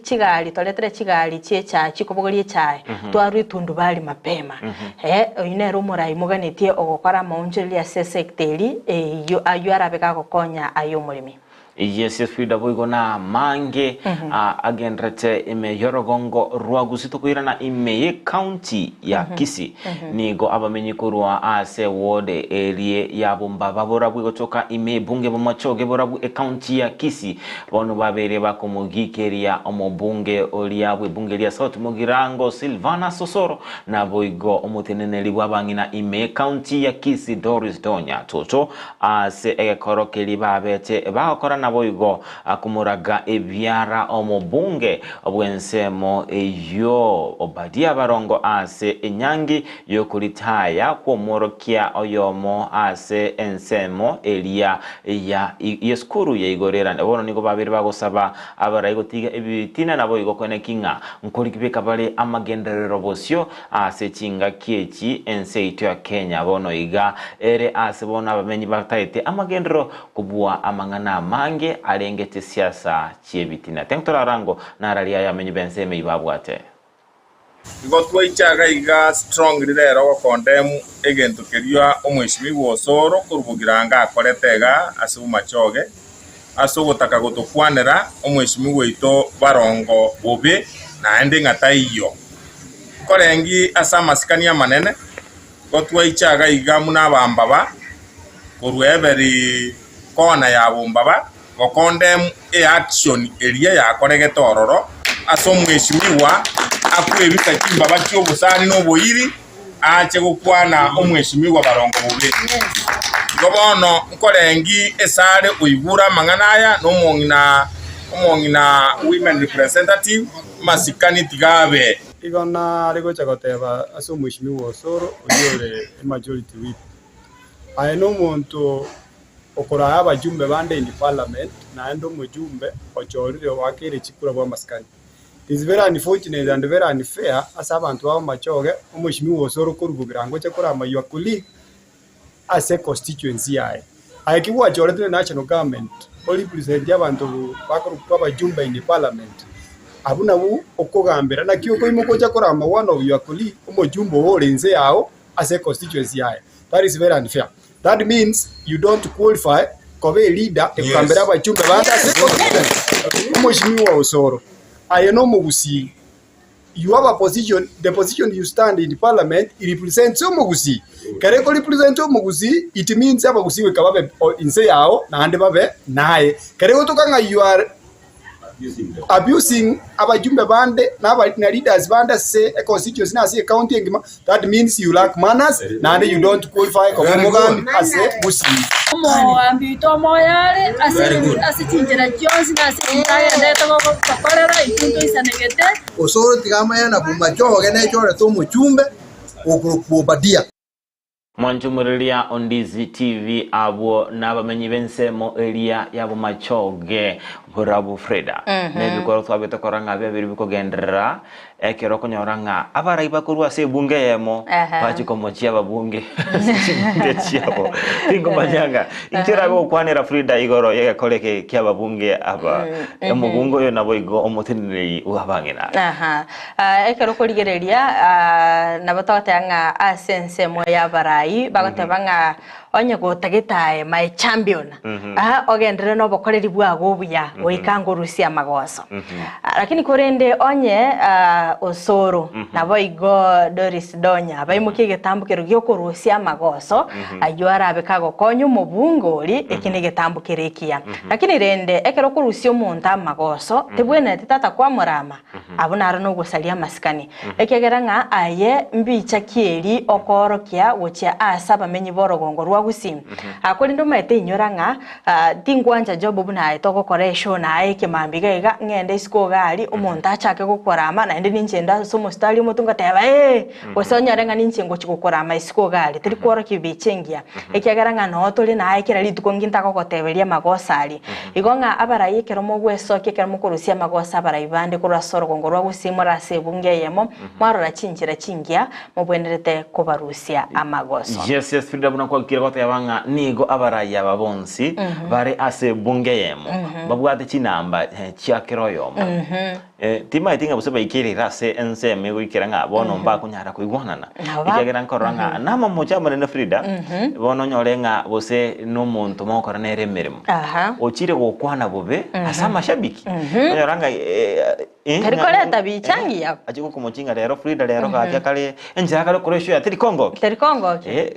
chigali toletere chigali checha chikobogorie chae twaru etundubali mapema oyinero umurayi muganitie ogokora maunjeli ase sekteri yo arabekaga gokonya ayo mulimi yes FRIDAH boigo na mange agendrete imeyorogongo rwagusii tukwirana imeye county ya Kisii nigo abamenyi kurwa ase ward area ya bomba babora bwigo toka ime bunge bomachoge borabu county ya Kisii bono babere bakomugikeria omobunge oliabwe bunge lya South Mugirango Silvana Sosoro na boigo omuteneneli bwabangina ime county ya Kisii Doris Donya toto ase ekorokeli babete bakora nabo igo akumuraga ebyara omobunge obwensemo eyo obadia barongo ase enyangi yokulitaya kwomorokia oyomo ase ensemo elia ya yeskuru ya igorera bono niko babiri bagosaba abarayigo tiga ebitina nabo igo konekinga nkolikibeka bale amagenderero bosyo ase chinga kiechi enseito ya Kenya bono iga ere ase bona abamenyi bataite amagendero kubua amangana mange alengete siasa chiebitina tentora rango naralia ya menyi benseme ibabwate igotwa ichaga iga strong rero condemn egento keria omweshimi wosoro kurubugiranga akoretega asu machoge asu gutaka gutokwanera omweshimi weito barongo bobe na ende ngata iyo korengi asa masikania manene gotwa ichaga iga muna bambaba kurweberi kona ya bombaba condemn action area ya koregetororo asomweshimiwa akwebika kimbaba cy'obusani n'oboyiri ache gukwana omweshimiwa barongo bobe gobono nkorengi esare uibura manganaya n'omongina women representative masikani tigabe igona ariko chagoteba asomweshimiwa osoro oyore majority whip ayeno muntu okora abajumbe bande in parliament na endo mujumbe ochorire wakire chikura bwa maskani. It is very unfortunate and very unfair as abantu ba machoge umushimiwa osoro kurubugirango cyakora your colleague as a constituency yae aikiwa chorire national government oli present y'abantu bakorwa abajumbe in parliament abuna bu okogambira na kiyo koimo ko cyakora one of your colleague umujumbe worenze yao as a constituency yae. That is very unfair. That means you don't qualify kobe leader ekambera abachumbe banda se constituency umushimiwa osoro ayeno mu Gusii you have a position, the position you stand in the parliament, it represents Gusii. Kare ko represent Gusii, it means aba Gusii we kababe inse yao na ande babe nae. Kare ko tukanga you are abusing abajumbe bande na leaders bande say a constituency na say a county ngima, that means you lack manners na you don't qualify for Mugambi as a Gusii. Mo ambito moyale asichinjira Jones na asitaya ndeta ko kokorera itunto isanegete osoro tigama na kumacho gene chore to muchumbe okubadia Mwanchumurilia Ndizi TV abo n'abamenyi b'ensemo elia yabo machoge burabu FRIDAH nebikoro twabete koranga bibiri bikogendera ekero konyoranga abarayi bakurwa se bunge yemo bachi komochia ababunge ndeciabo tingo banyanga ikira go kwanira FRIDAH igoro yekoleke kyababunge aba emubungo yo nabo igo omutiniri uhabangina ekero koligereria nabatawatanga asensemo yabarayi bagatebanga onye gutagitae my champion ogendere no bokoreri bwago buya oikangurusia magoso lakini korende onye osoro nabo igo Doris Donya baimukie getambukero gyokurusia magoso ayora abekago konyo mubungori ekine getambukerekia lakini rende ekero kurusia omuntu amagoso tebwene titata kwa murama abunara no gusalia maskani ekegeranga aye mbicha kieri okorokia gochia asaba menyi borogongo rwa Gusii akori ndo mete inyoranga tingwanja job buna itoko koresho na aike mambiga ngende isko gali umuntu achake gukorama na ende ninchenda somo stali mutunga teba osonyarenga ninchengo chikukorama isko gali tiri kworo kibichengia ekiagaranga no tuli na aike rali tukonginta ko kotebelia magosali igonga abarayi keromo gwesoke keromo kurusia magosa abarayi bande kurasoro gongorwa Gusii murase bunge yemo marora chinjira chingia mubwenderete kubarusia amagoso yes FRIDAH buna kwa kira kote yabanga nigo abarayi ababonsi bare ase bunge yemo babwate chinamba chiakero yomo tima itinga buseba ikirira se ense mego ikiranga bono mba kunyara kuigwanana ikagera nkoranga nama mocha manene FRIDAH bono nyorenga bose no muntu mokora nere mirimo ochire gukwana bobe asa mashabiki nyoranga Terikoleta bichangia achiko kumochinga rero FRIDAH rero ka kale enjira kale koresho ya terikongo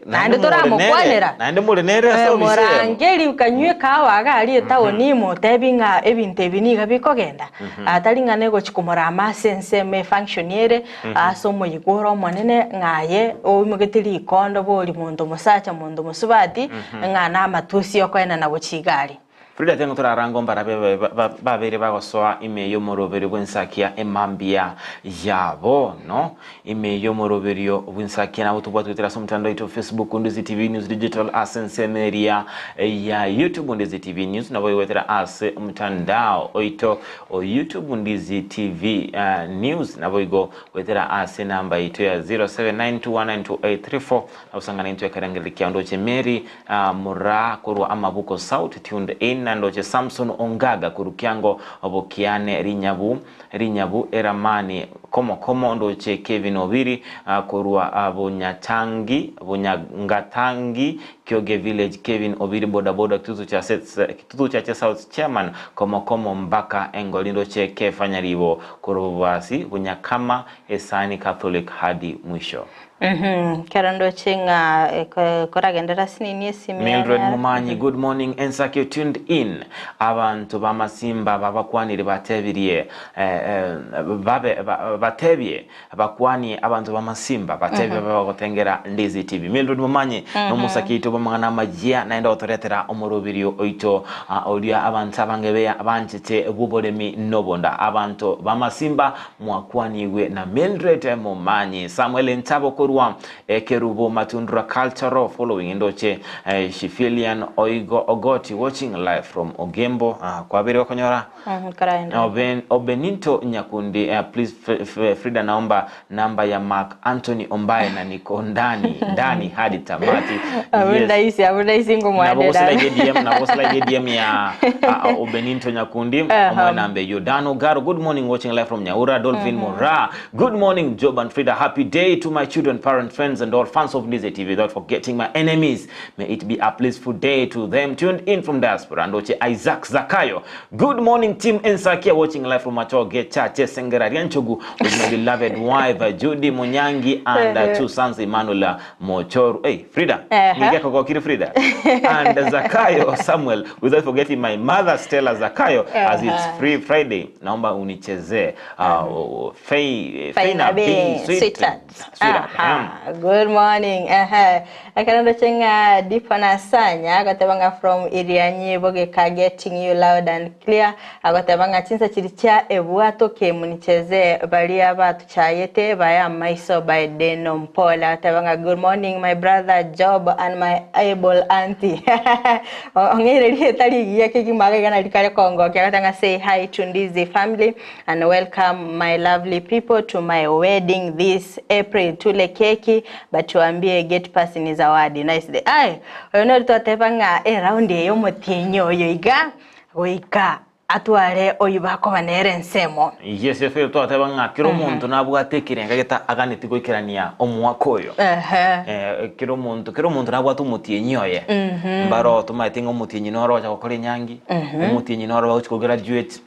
nande toramukwanera nande murenere asa murangeri ukanywe kawa gali etawoni motebinga ebintu ebiniga bikogenda atalinga nego chikumurama sense me functioniere asomo yigoro monene ngaye omugetiri ikondo boli muntu musacha muntu musubati ngana amatusi yokwena na buchigali FRIDAH tengo turarango mbarabe babere bagosoa imeyo moroberi bw'ensakia emambia yabo no imeyo moroberi bw'ensakia na utubwa twitera so mtandao ito Facebook Ndizi TV News Digital Asense media ya YouTube Ndizi TV News na boyetera ase mtandao oito o YouTube Ndizi TV News na boygo wetera ase namba ito ya 0792192834 na usangana into ya karangelikia ndoche Mary Mura kurwa amabuko South tuned in nandoche Samson Ongaga kurukiango obokiane rinyabu eramani komo ndoche Kevin Obiri kurwa abonyatangi Kyoge Village Kevin Obiri boda kitutu cha South Chairman komo mbaka engolindo che kefanya ribo kurubasi bunyakama esani Catholic hadi mwisho Karando chinga koragendera sinini simya Mildred Mumanyi, good morning. ENSAKIA tuned in. Abantu bamasimba babakwanire batebirie batebye bakwani abantu bamasimba batebye babagotengera Ndizi TV. Mildred Mumanyi no musakito bamangana majia naenda otoretera omurubirio oito olia abantu abangebeya abanchite bubolemi nobonda abantu bamasimba mwakwaniwe na Mildred Mumanyi. Samuel Ntabo kurwa KERUBO Matundra Cultural following ndoche Shifilian Ogoti watching live from Ogembo kwa bere wakonyora Obeninto Nyakundi please FRIDAH namba ya Mark Anthony Ombaye na niko ndani hadi tamati Ndaisi ngomwadera. Na boss like DM ya Obeninto Nyakundi Omwenambe Yodano Garo. Good morning, watching live from Nyaura. Dolphin Mora. Good morning, Job and Frida. Happy day to my children, parents, friends, and all fans of Ndizi TV. Without forgetting my enemies, may it be a blissful day to them tuned in from diaspora. And Oche Isaac Zakayo. Good morning, team ENSAKIA, watching live from Machoge Chache Sengera Rianchogu with my beloved wife Judy Munyangi and two sons Emmanuel Mochoru. Hey, Frida. Frida. And Zakayo Samuel. Without forgetting my mother Stella Zakayo, as it's Free Friday. Naomba unicheze Faina B Sweetheart. Good morning. Akanando chenga Dipana Sanya agatebanga from Irianyi Bogeka, getting you loud and clear. Agatebanga chinsa chiricha ebuato ke municheze balia batu chayete baya maiso by Denom Paula. Agatebanga good morning my brother Job and my able auntie. Say hi to Ndizi family and welcome my lovely people to my wedding this April. Tule keki but tuambie get pass ni zawadi. Nice day. Ay, ono tutapanga round yo mutinyo yoiga oika atware oyibako banere nsemo. Yes, feel to atebanga kiro muntu nabwate kirenga geta aganiti goikirania omwakoyo. Kiro muntu nabwate umutienyo ye. Mbaro tumatinga umutienyi noro cha gukora nyangi, umutienyi noro baguchiko graduate,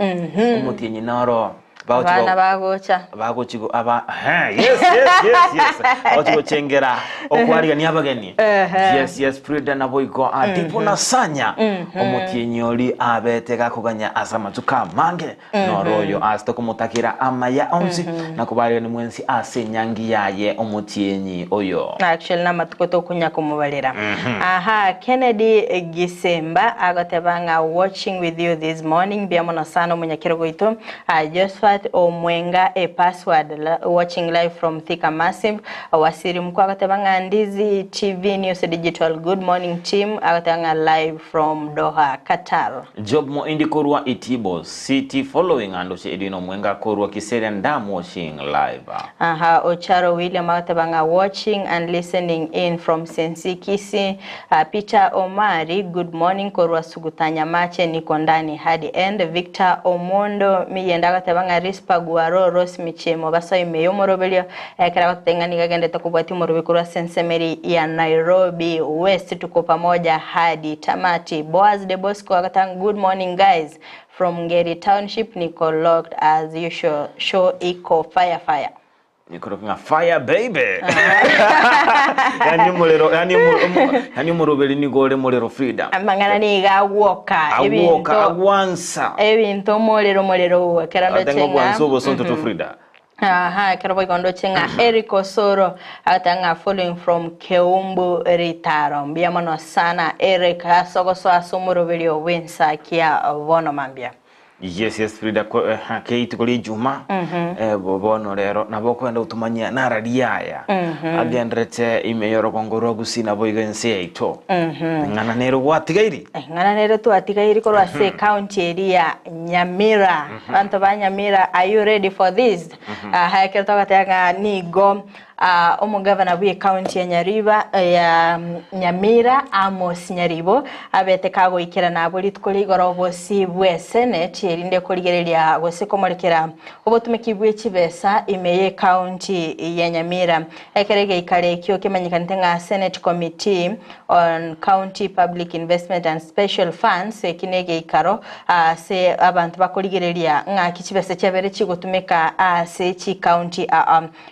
umutienyi noro Bana bagocha. Bagochigo aba yes. Bagochigo chengera okwariga ni abageni. Yes, Frida na boyko adipo na sanya. Omutienyi abetega kuganya asama tuka mange noroyo asto kumutakira amaya onsi na kubariga ni mwensi ase nyangi yaye omutienyi oyo. Actually na matukoto kunya kumubalira. Kennedy Gisemba agatebanga watching with you this morning. Biamono sano munyakiro goito. Josephat Omwenga a password watching live from Thika Massive. Wasiri mkwa agatebanga Ndizi TV News Digital. Good morning team. Agatebanga live from Doha, Qatar. Job mo indi korwa itibo city following andoshe edino mwenga korwa Kisii and Nyamira watching live. Ocharo William agatebanga watching and listening in from Sensi Kisii. Peter Omari good morning korwa Sugutanya Mache niko ndani hadi end. Victor Omondo miyenda agatebanga Rispa Guaro Rose Michemo basa imeyo morobelio kera tengani gagende takubati morobekura Sensemeri ya Nairobi West tuko pamoja hadi tamati. Boaz de Bosco agatanga good morning guys from Ngeri Township niko locked as usual show iko fire Niko fire baby. Yani morobeli ni gole molero Frida. Amangana ni gawoka agwansa ebinto molero kerando chenga agwanso sonto to Frida. Kerubo ikondo chenga Eric Osoro atanga following from Keumbu Ritaro. Mbiamono sana Eric asogoso asumuro video wensakia vono mambia. Yes, Frida keiti kuli Juma bono rero nabokwenda utumanyia naradiaya agendrete imeyoro kongoro Gusii na boigense ito ngana nero watigairi tu atigairi ko rase county area Nyamira bantu ba Nyamira, are you ready for this? Hayakeltoka tanga nigo omugavana bwe county ya Nyamira Amos Nyaribo abete kago ikira na buli tukuli gorobosi bwe senate erinde kurigereria gosekomolekera obotumiki bwe kibesa imeye county ya Nyamira ekerege ikare kyo kemanyikanite nga Senate Committee on County Public Investment and Special Funds ekinege ikaro se abantu bakurigereria nga kibesa cyabere kigotumeka se chi county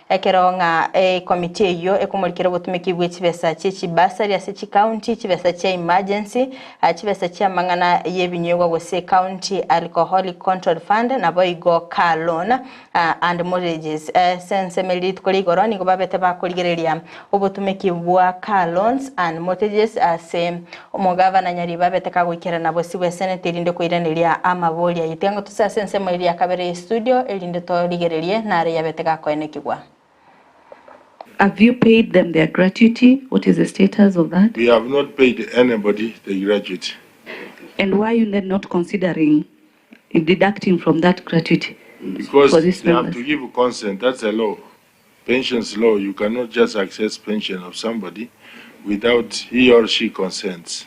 ekero nga committee yo ekumurikira obutumiki bwe kibesa cy'ikibasari ase chi county kibesa cya emergency kibesa cya mangana yebinyobwa gose county alcoholic control fund na boigo car loan and mortgages sense melit koligoro ni gobabete bakurigereria obutumiki bwa car loans and mortgages ase omugavana nyari babete kagwikira nabo siwe senate rinde koiranira amabolia itengo tusa sense melit akabere studio erinde to ligererie nare yabete gakoenekigwa. Have you paid them their gratuity? What is the status of that? We have not paid anybody the gratuity. And why are you then not considering deducting from that gratuity? Because they have to give consent. That's a law. Pensions law. You cannot just access pension of somebody without he or she consents.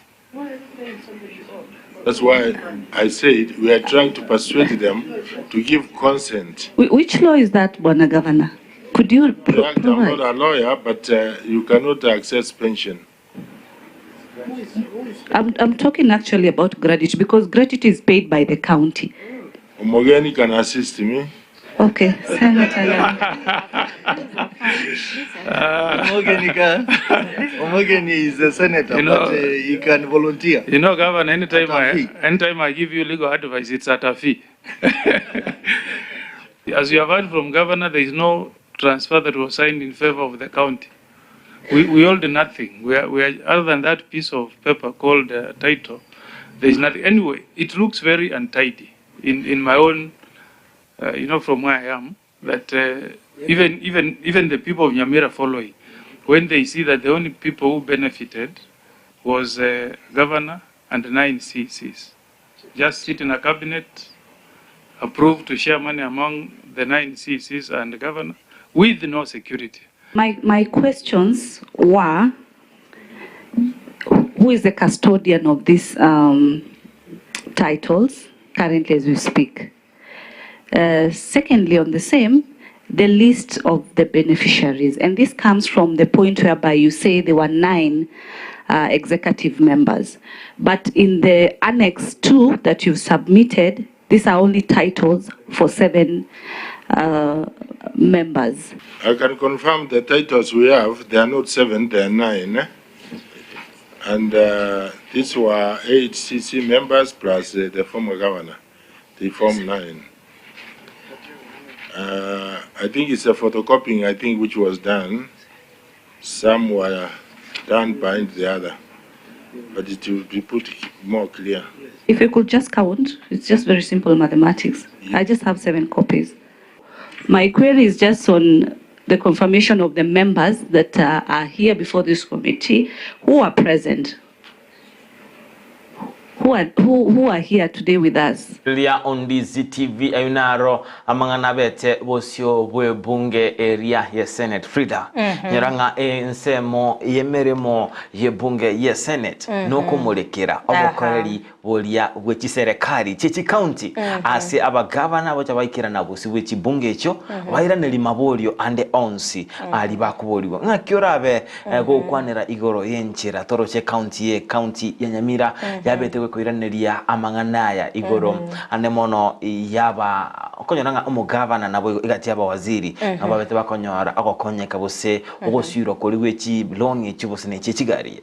That's why I said we are trying to persuade them to give consent. Which law is that, Bwana Governor? Could you provide? I'm not a lawyer, but you cannot access pension. I'm talking actually about gratuity, because gratuity is paid by the county. Omogeni can assist me. Okay, Senator. Omogeni is a senator, but he can volunteer. You know, Governor, anytime I give you legal advice, it's at a fee. As you have heard from Governor, there is no transfer that was signed in favor of the county. We hold nothing. We are other than that piece of paper called title. There is nothing. Anyway, it looks very untidy in my own. From where I am, that even the people of Nyamira following, when they see that the only people who benefited was governor and 9 CCs, just sit in a cabinet, approved to share money among the 9 CCs and the governor with no security. My questions were, who is the custodian of these titles currently as we speak? Secondly, on the same, the list of the beneficiaries. And this comes from the point whereby you say there were 9 executive members. But in the Annex 2 that you've submitted, these are only titles for 7 members. I can confirm the titles we have, they are not 7, they are 9. And these were 8 CC members plus the former governor. They form 9. I think it's a photocopying, which was done. Some were done behind the other, but it will be put more clear. If you could just count, it's just very simple mathematics. I just have 7 copies. My query is just on the confirmation of the members that are here before this committee who are present. Who are here today with us? Lia on Ndizi TV ayunaro amangana bete bosio bwe bunge area ye Senate FRIDAH nyaranga ensemo yemeremo ye bunge ye Senate noko molekera obukoreri bolia bwe serikali chichi county ase abagavana bocha bayikira na bosi bwe chibunge echo bayira ne limabolio ande onsi ali bakuboliwa ngakyorabe gokwanira igoro yenchira toroche county ya Nyamira yabete kuiraneria amanganaya igoro anemono yaba konyoranga umugavana nabo igati aba waziri nabo bete bakonyora akokonyeka bose ugosiro kuri wechi longi chibose ne chigari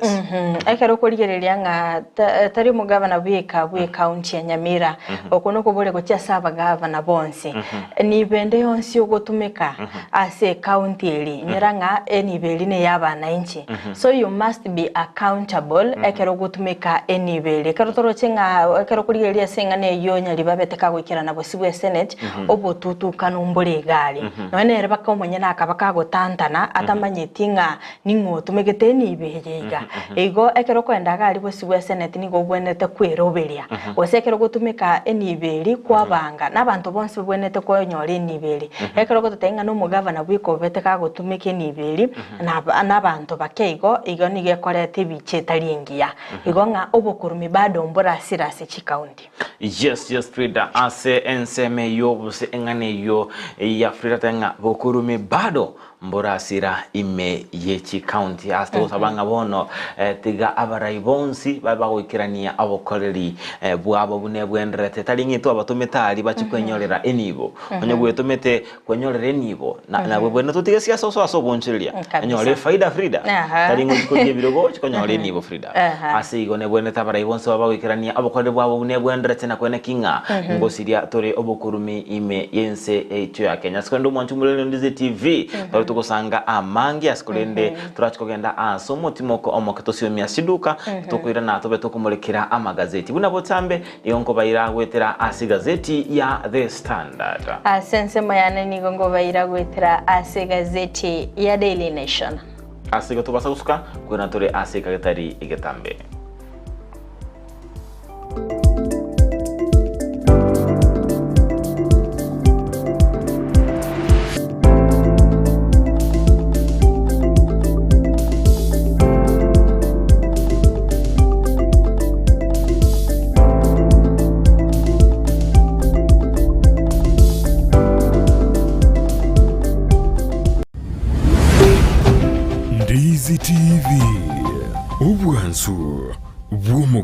akero kurigereria nga tari umugavana bweka bwe county ya Nyamira okuno kubole ko cyasaba gavana bonse ni bende yonsi ugotumeka ase county eli nyiranga enibeli ne yabana inchi so you must be accountable akero gutumeka enibeli karotoro chenga akero kurigereria senga ne yonya libabete kagwikira nabo sibwe Senate obotutu kanumbole gali none reba ko munyana akabaka gotantana atamanyitinga ningo tumegete nibehega ego ekero kwenda gali bo sibwe Senate nigo bwenete kweroberia osekero gutumika enibeli kwabanga nabantu bonse bwenete ko nyore enibeli ekero gotenga no mugavana bwiko bete kagotumika enibeli nabantu bakeigo igo nige korete bicetaringia igo nga obokurumi bado mbora sirase chikaunti yes FRIDAH ase enseme yo bose engane yo ya FRIDAH tenga bokurumi bado mbora sira ime yechi county asto sabanga bono tiga abaraibonsi baba gwikirania abokoreri bwabo bunebwendrete talingi to abatumetali bachikwenyorera enibo onyo gwetumete kwenyorera enibo na bwena tutiga siasa so bonchiria anyore faida FRIDAH talingi kujye birogo chikonyore enibo FRIDAH ase igone bwene tabaraibonsi baba gwikirania abokoreri bwabo bunebwendrete na kwene kinga ngosiria tore obokurumi ime yense echo ya Kenya sikondo mwanchumulele Ndizi TV tukusanga amangi asikulende turachikogenda asomo timoko omokatosio miasiduka tukwira na tobe tukumulekera amagazeti buna botambe niyonko bayira gwetera asigazeti ya The Standard asense mayane nigongo bayira gwetera asigazeti ya Daily Nation asiga tubasa kusuka kwena tore asiga gatari igetambe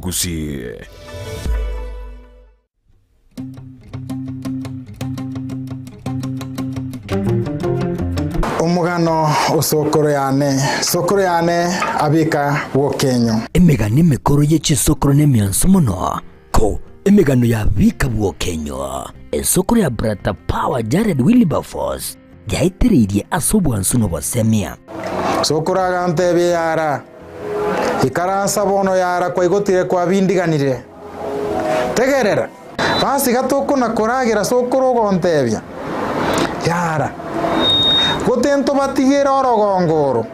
Gusii. Omugano osokoro yane abika wokenyo emigano mikoro y'ekisokoro n'emyanso muno ko emigano yabika wokenyo esokoro ya Brata Power Jared Wilberforce yaitiririe asobwansu n'obosemia sokoro agante byara ikaransa bono yara kwa igotire kwa bindiganire tegerera basi gatoko nakoragira sokoro gontebya yara gotento batigera orogongoro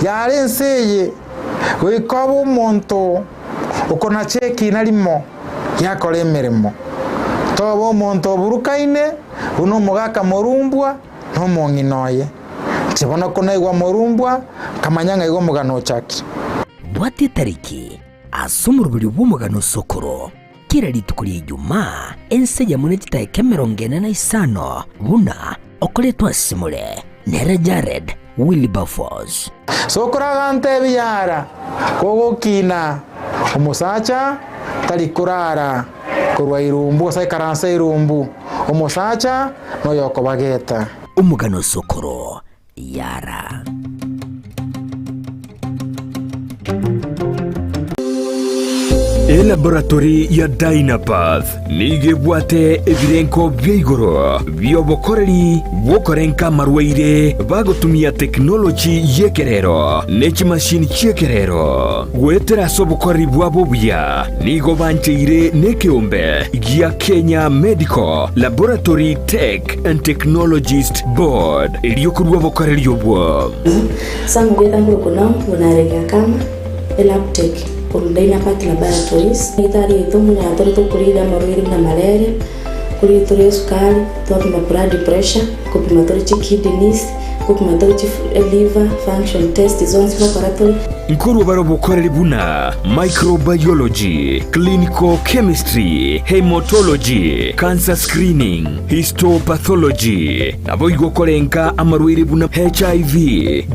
yari nseye wikabo umuntu ukona cheki narimo yakora emirimo tobo umuntu burukaine uno mugaka morumbwa no monginoye kibona ko naigwa morumbwa kamanyanga igwa mugano chaki bwati tariki asumurubiri bw'umugano sokoro kira litukuri Ijumaa ense ya munechita ekemerongene na isano buna okoletwa simule nere Jared Wilberforce sokoro agante byara kogokina umusacha talikurara kurwa irumbu sai karansa irumbu umusacha no yoko bageta umugano sokoro yara Laboratory ya Dynapath nigebwate ebirenko by'igoro byobokoreri bokorenka marwaire bagotumia teknoloji yekerero n'ekimashini cyekerero gwetera sobokoreri bwabo buya nigo bancheire nekiumbe gya Kenya Medical Laboratory Tech and Technologist Board iliyokurwa bokoreri yobwo sangweta ngokona munarega kama elaptech por Dynapath Laboratories itari itomu ya tori to kurida marwiri na malaria kuri tori sukari to blood pressure kupima tori kidneys kupima tori liver function test zones laboratory nkuru barobokoreri buna microbiology, clinical chemistry, hematology, cancer screening, histopathology nabo igokorenka amarwiri buna HIV,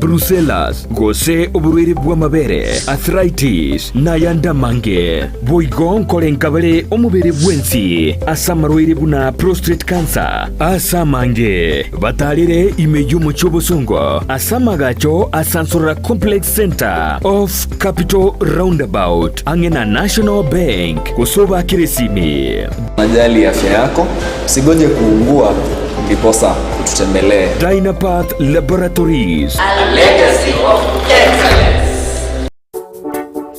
brucellosis gose oburwiri bw'amabere, arthritis na yandamange boigo nkorenka bare omubere bwensi asamarwiri buna prostate cancer asamange batalire imeyo muchobosongo asamagacho asansora complex center of Capital Roundabout angena National Bank kusoba kiresimi. Najali afya yako, usigoje kuungua ndiposa ututembelee. Dynapath Laboratories, a legacy of excellence.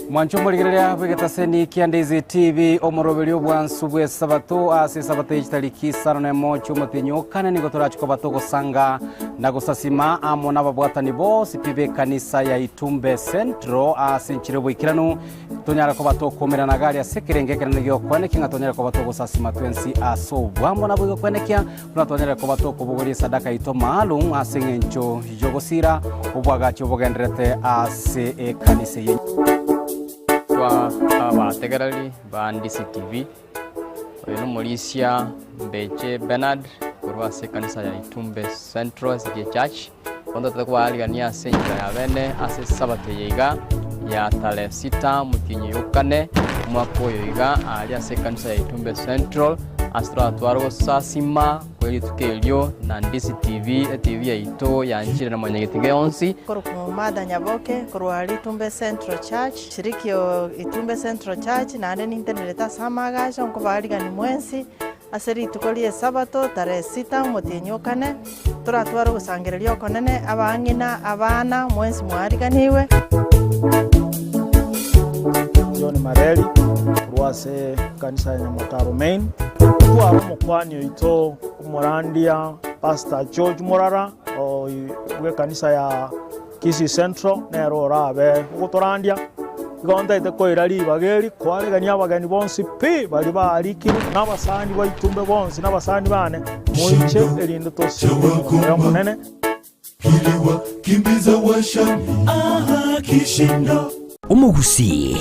Mwancho murigererea bwegetaseni kia Ndizi TV omorobelio bwansu bwe sabato ase sabato itariki 5 mutinyo kane nigo turachiko batoko sanga na gusasima amo nababwatani bo sipibe kanisa ya Itumbe Central ase nchire bwikiranu tonyara ko batoko merana gari asekerengekera nigyo kwaneki ngatonyara ko batoko sasima twensi aso bwambo nabwo kwanekya tunatonyara ko batoko bugori sadaka ito maalum ase ngencho jogosira ubwagacho bugendrete ase kanisa ye abategarari ba Ndizi TV oyo Mulisia Mbeche Bernard kurwa se kanisa ya Itumbe Central Church onda takwa aligania senja ya bene ase sabato yiga ya tarehe 6 mukinyi yukane mwaka yiga ali ase kanisa ya Itumbe Central astra twaro sasima kweli tukelio na Ndizi TV ya ito ya njira na mwenyegetige onsi kurumada nyaboke kurwa Itumbe Central Church shiriki Itumbe Central Church na ane internet samagasha nko baligani mwensi aseri tukolie sabato tarehe 6 mutinyukane turatwara gusangirerio konene abangina abana mwensi mwariganiwe John Mareli kurwase kanisa ya Nyamotaro main kwa mukwanyo ito umurandia Pastor George Morara we kanisa ya Kisii Central nero rabe gutorandia igonda ite koirari bageri kwaregania abagani bonsi pi bali bariki nabasani wa Itumbe bonsi nabasani bane muiche elindo tosi munene kiliwa kimbiza washami kishindo Gusii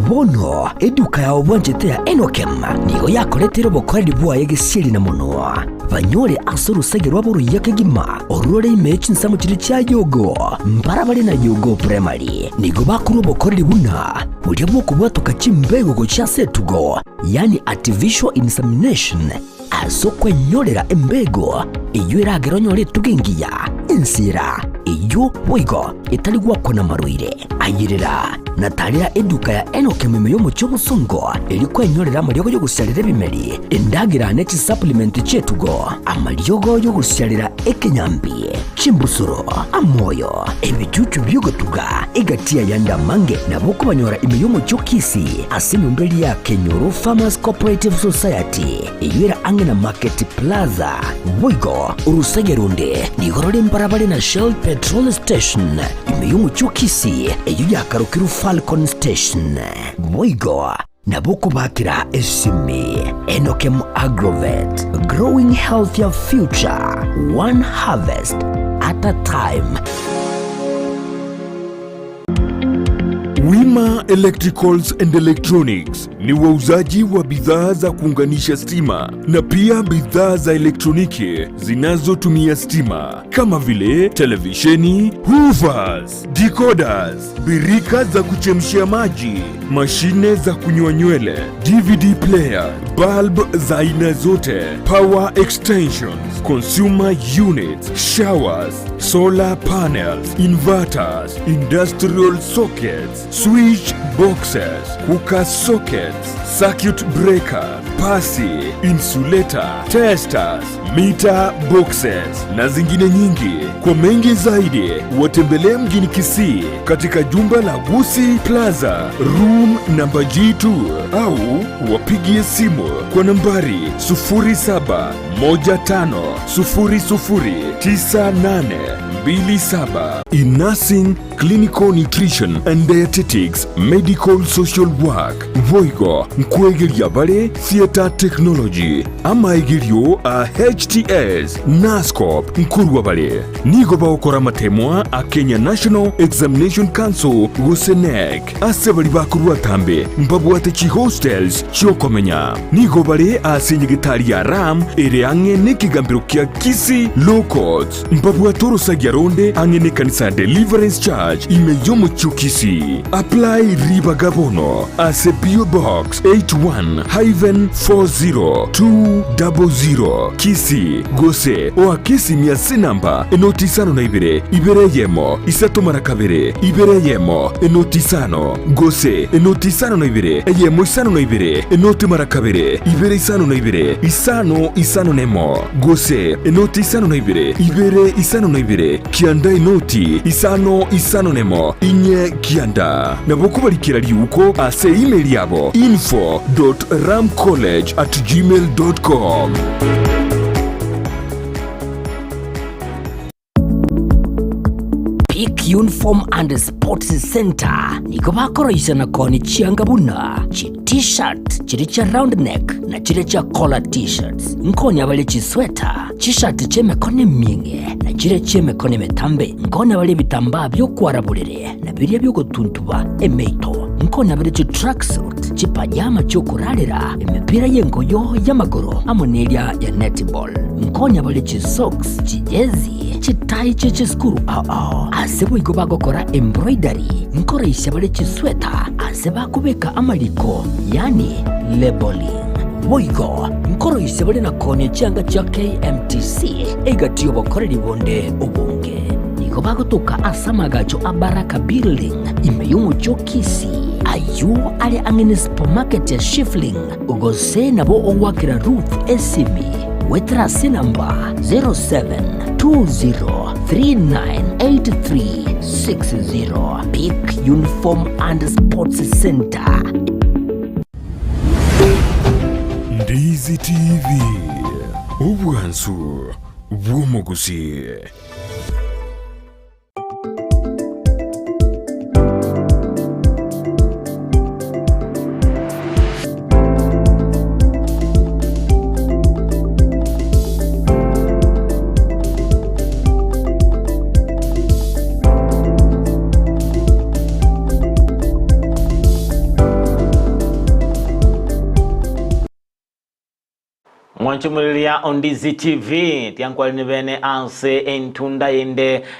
bono eduka ya obwanjete ya Enokem nigo yakoretero bokoreri bwaye gisiri na muno banyore asoro sagirwa buru yake gima orore image nsamo chiri cha yogo mbarabare na yogo primary nigo bakuru bokorera buna burya bwo kubwatuka chimbego go cha setugo yani artificial insemination asokwe nyorera embego iyo iragero nyore tugengiya insira iyo boigo itali gwakona maruire ayirira natalira eduka ya Enoke meme yo mucyo busongo ilikwe nyorera amaryogo yo gusyalira bimeri indagira neti supplement chetugo amaryogo yo gusyalira ekenyambi chimbusuro amoyo ebicucu byogotuga igatia yanda mange naboko banyora imiyo mucyo Kisii asinumbeli ya Kenyoro Farmers Cooperative Society iyira angena Market Plaza boigo urusegerunde nigorore mbarabare na Shell Petrol Station imiyo mucyo Kisii iyo yakarukiru Falcon Station boigo naboko bakira esimi Enoke Agrovet growing healthier future one harvest at a time. Wima Electricals and Electronics ni wauzaji wa bidhaa za kuunganisha stima na pia bidhaa za elektroniki zinazotumia stima kama vile televisheni, hoovers, decoders, birika za kuchemshia maji, mashine za kunyoa nywele, DVD player, bulb za aina zote, power extensions, consumer units, showers, solar panels, inverters, industrial sockets, switch boxes, cooker sockets, circuit breaker, pasi, insulator, testers, meter boxes na zingine nyingi. Kwa mengi zaidi watembelee mjini Kisii katika jumba la Gusii Plaza room number G2 au wapigie simu kwa nambari 0715009827. In nursing, clinical nutrition and dietetics, medical social work, voigo mkwegeria bare theater technology ama igirio a HTS NASCOP mkurwa bare nigo baokora matemwa a Kenya National Examination Council gusenek asebali bakurwa tambe mbabwate chi hostels chiokomenya nigo bare asenyegitari ya ram ere ange nekigambiro kia Kisii low codes mbabwatoro sagyaronde ange ne kanisa Deliverance Church imeyomo chukisi. Apply riba gabono as a PO Box 81-40200 Kisii Gose o Kisii miasi namba enotisano na ibere yemo isato marakabere ibere yemo enotisano Gose enotisano na yemo isano na enoti marakabere ibere isano na isano nemo Gose enotisano na ibere isano na kianda enoti isano nemo inye kianda naboko balikira liuko ase email yabo info.ramcollege@gmail.com. Uniform and Sports Center niko bakoroisha na koni chiangabuna chi t-shirt chiri cha round neck na chiri cha collar t-shirts nkoni abale chi sweater t-shirt cheme kone minge na chiri cheme kone metambe nkoni abale bitamba byo kwarabulire na biriya byo gutuntuba emeito nkoni abale chi tracksuit chi pajama cyo kurarira emipira yengoyo y'amaguru amonelia ya netball nkoni abale chi socks chi jezi chitai cheche skuru asebo iko bagokora embroidery nkoresha bale chisweta aseba kubeka amaliko yani labeling boigo nkoroisha bale na kone changa cha KMTC egatiyo bokorera ibonde ubunge niko bagotoka asamagacho abaraka building imeyumu cho Kisii ayu ali angene supermarket ya Shifling ugose nabo owakira Ruth Esimi wetrasi namba 0720398360 Peak Uniform and Sports Center. Ndizi TV ubwansu bw'omuguzi. Mwanchumulilia on Ndizi TV tiankwali nibene anse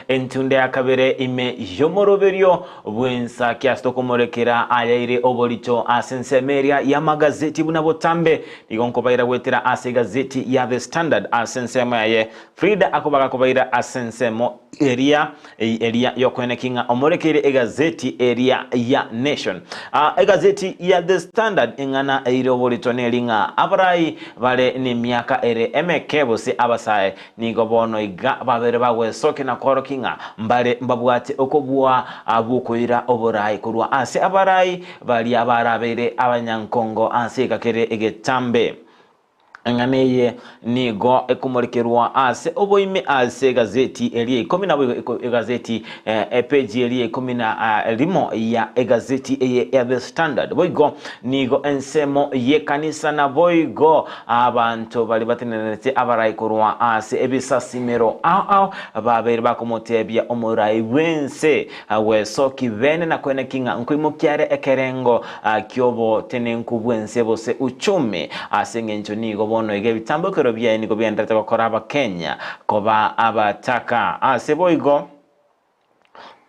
entunda ya kabere ime yomoroberio bwensa kiasto kumorekera ayaire obolicho asensemeria ya magazeti bunabotambe igonkobaira wetera ase gazeti ya The Standard asensemo yaye FRIDAH akobaka kobaira asensemo area yokwenekinga omorekere egazeti area ya Nation egazeti ya The Standard ingana eire obolicho nelinga abarai vale ni miaka ere emekebo se abasaye nigo bono iga babere bagwesoke na korokinga mbale mbabwate okobua abukoira oborai kurwa ase abarai bali abarabere abanyankongo ase kakere egetambe nganeye nigo ekumurikerwa ase oboime ase gazeti elie 10 na gazeti page elie 10 na limo ya gazeti ya The Standard boigo nigo ensemo ye kanisa na boigo abantu bali batenenete abarayikurwa ase ebisasimero babere bakomotebya omurai wense wesoki bene na kwenekinga nkwimokyare ekerengo kyobo tenenku bwense bose uchume ase ngencho nigo bono ige bitambukiro bya ni gobyendete bakora abakenya koba abataka aseboigo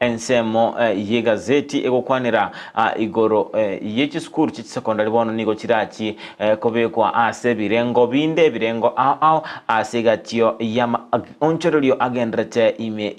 ensemo ye gazeti egokwanira igoro yechi school chi secondary bono nigo chirachi kobekwa ase birengo binde birengo asegatio yama onchorolio agendrete ime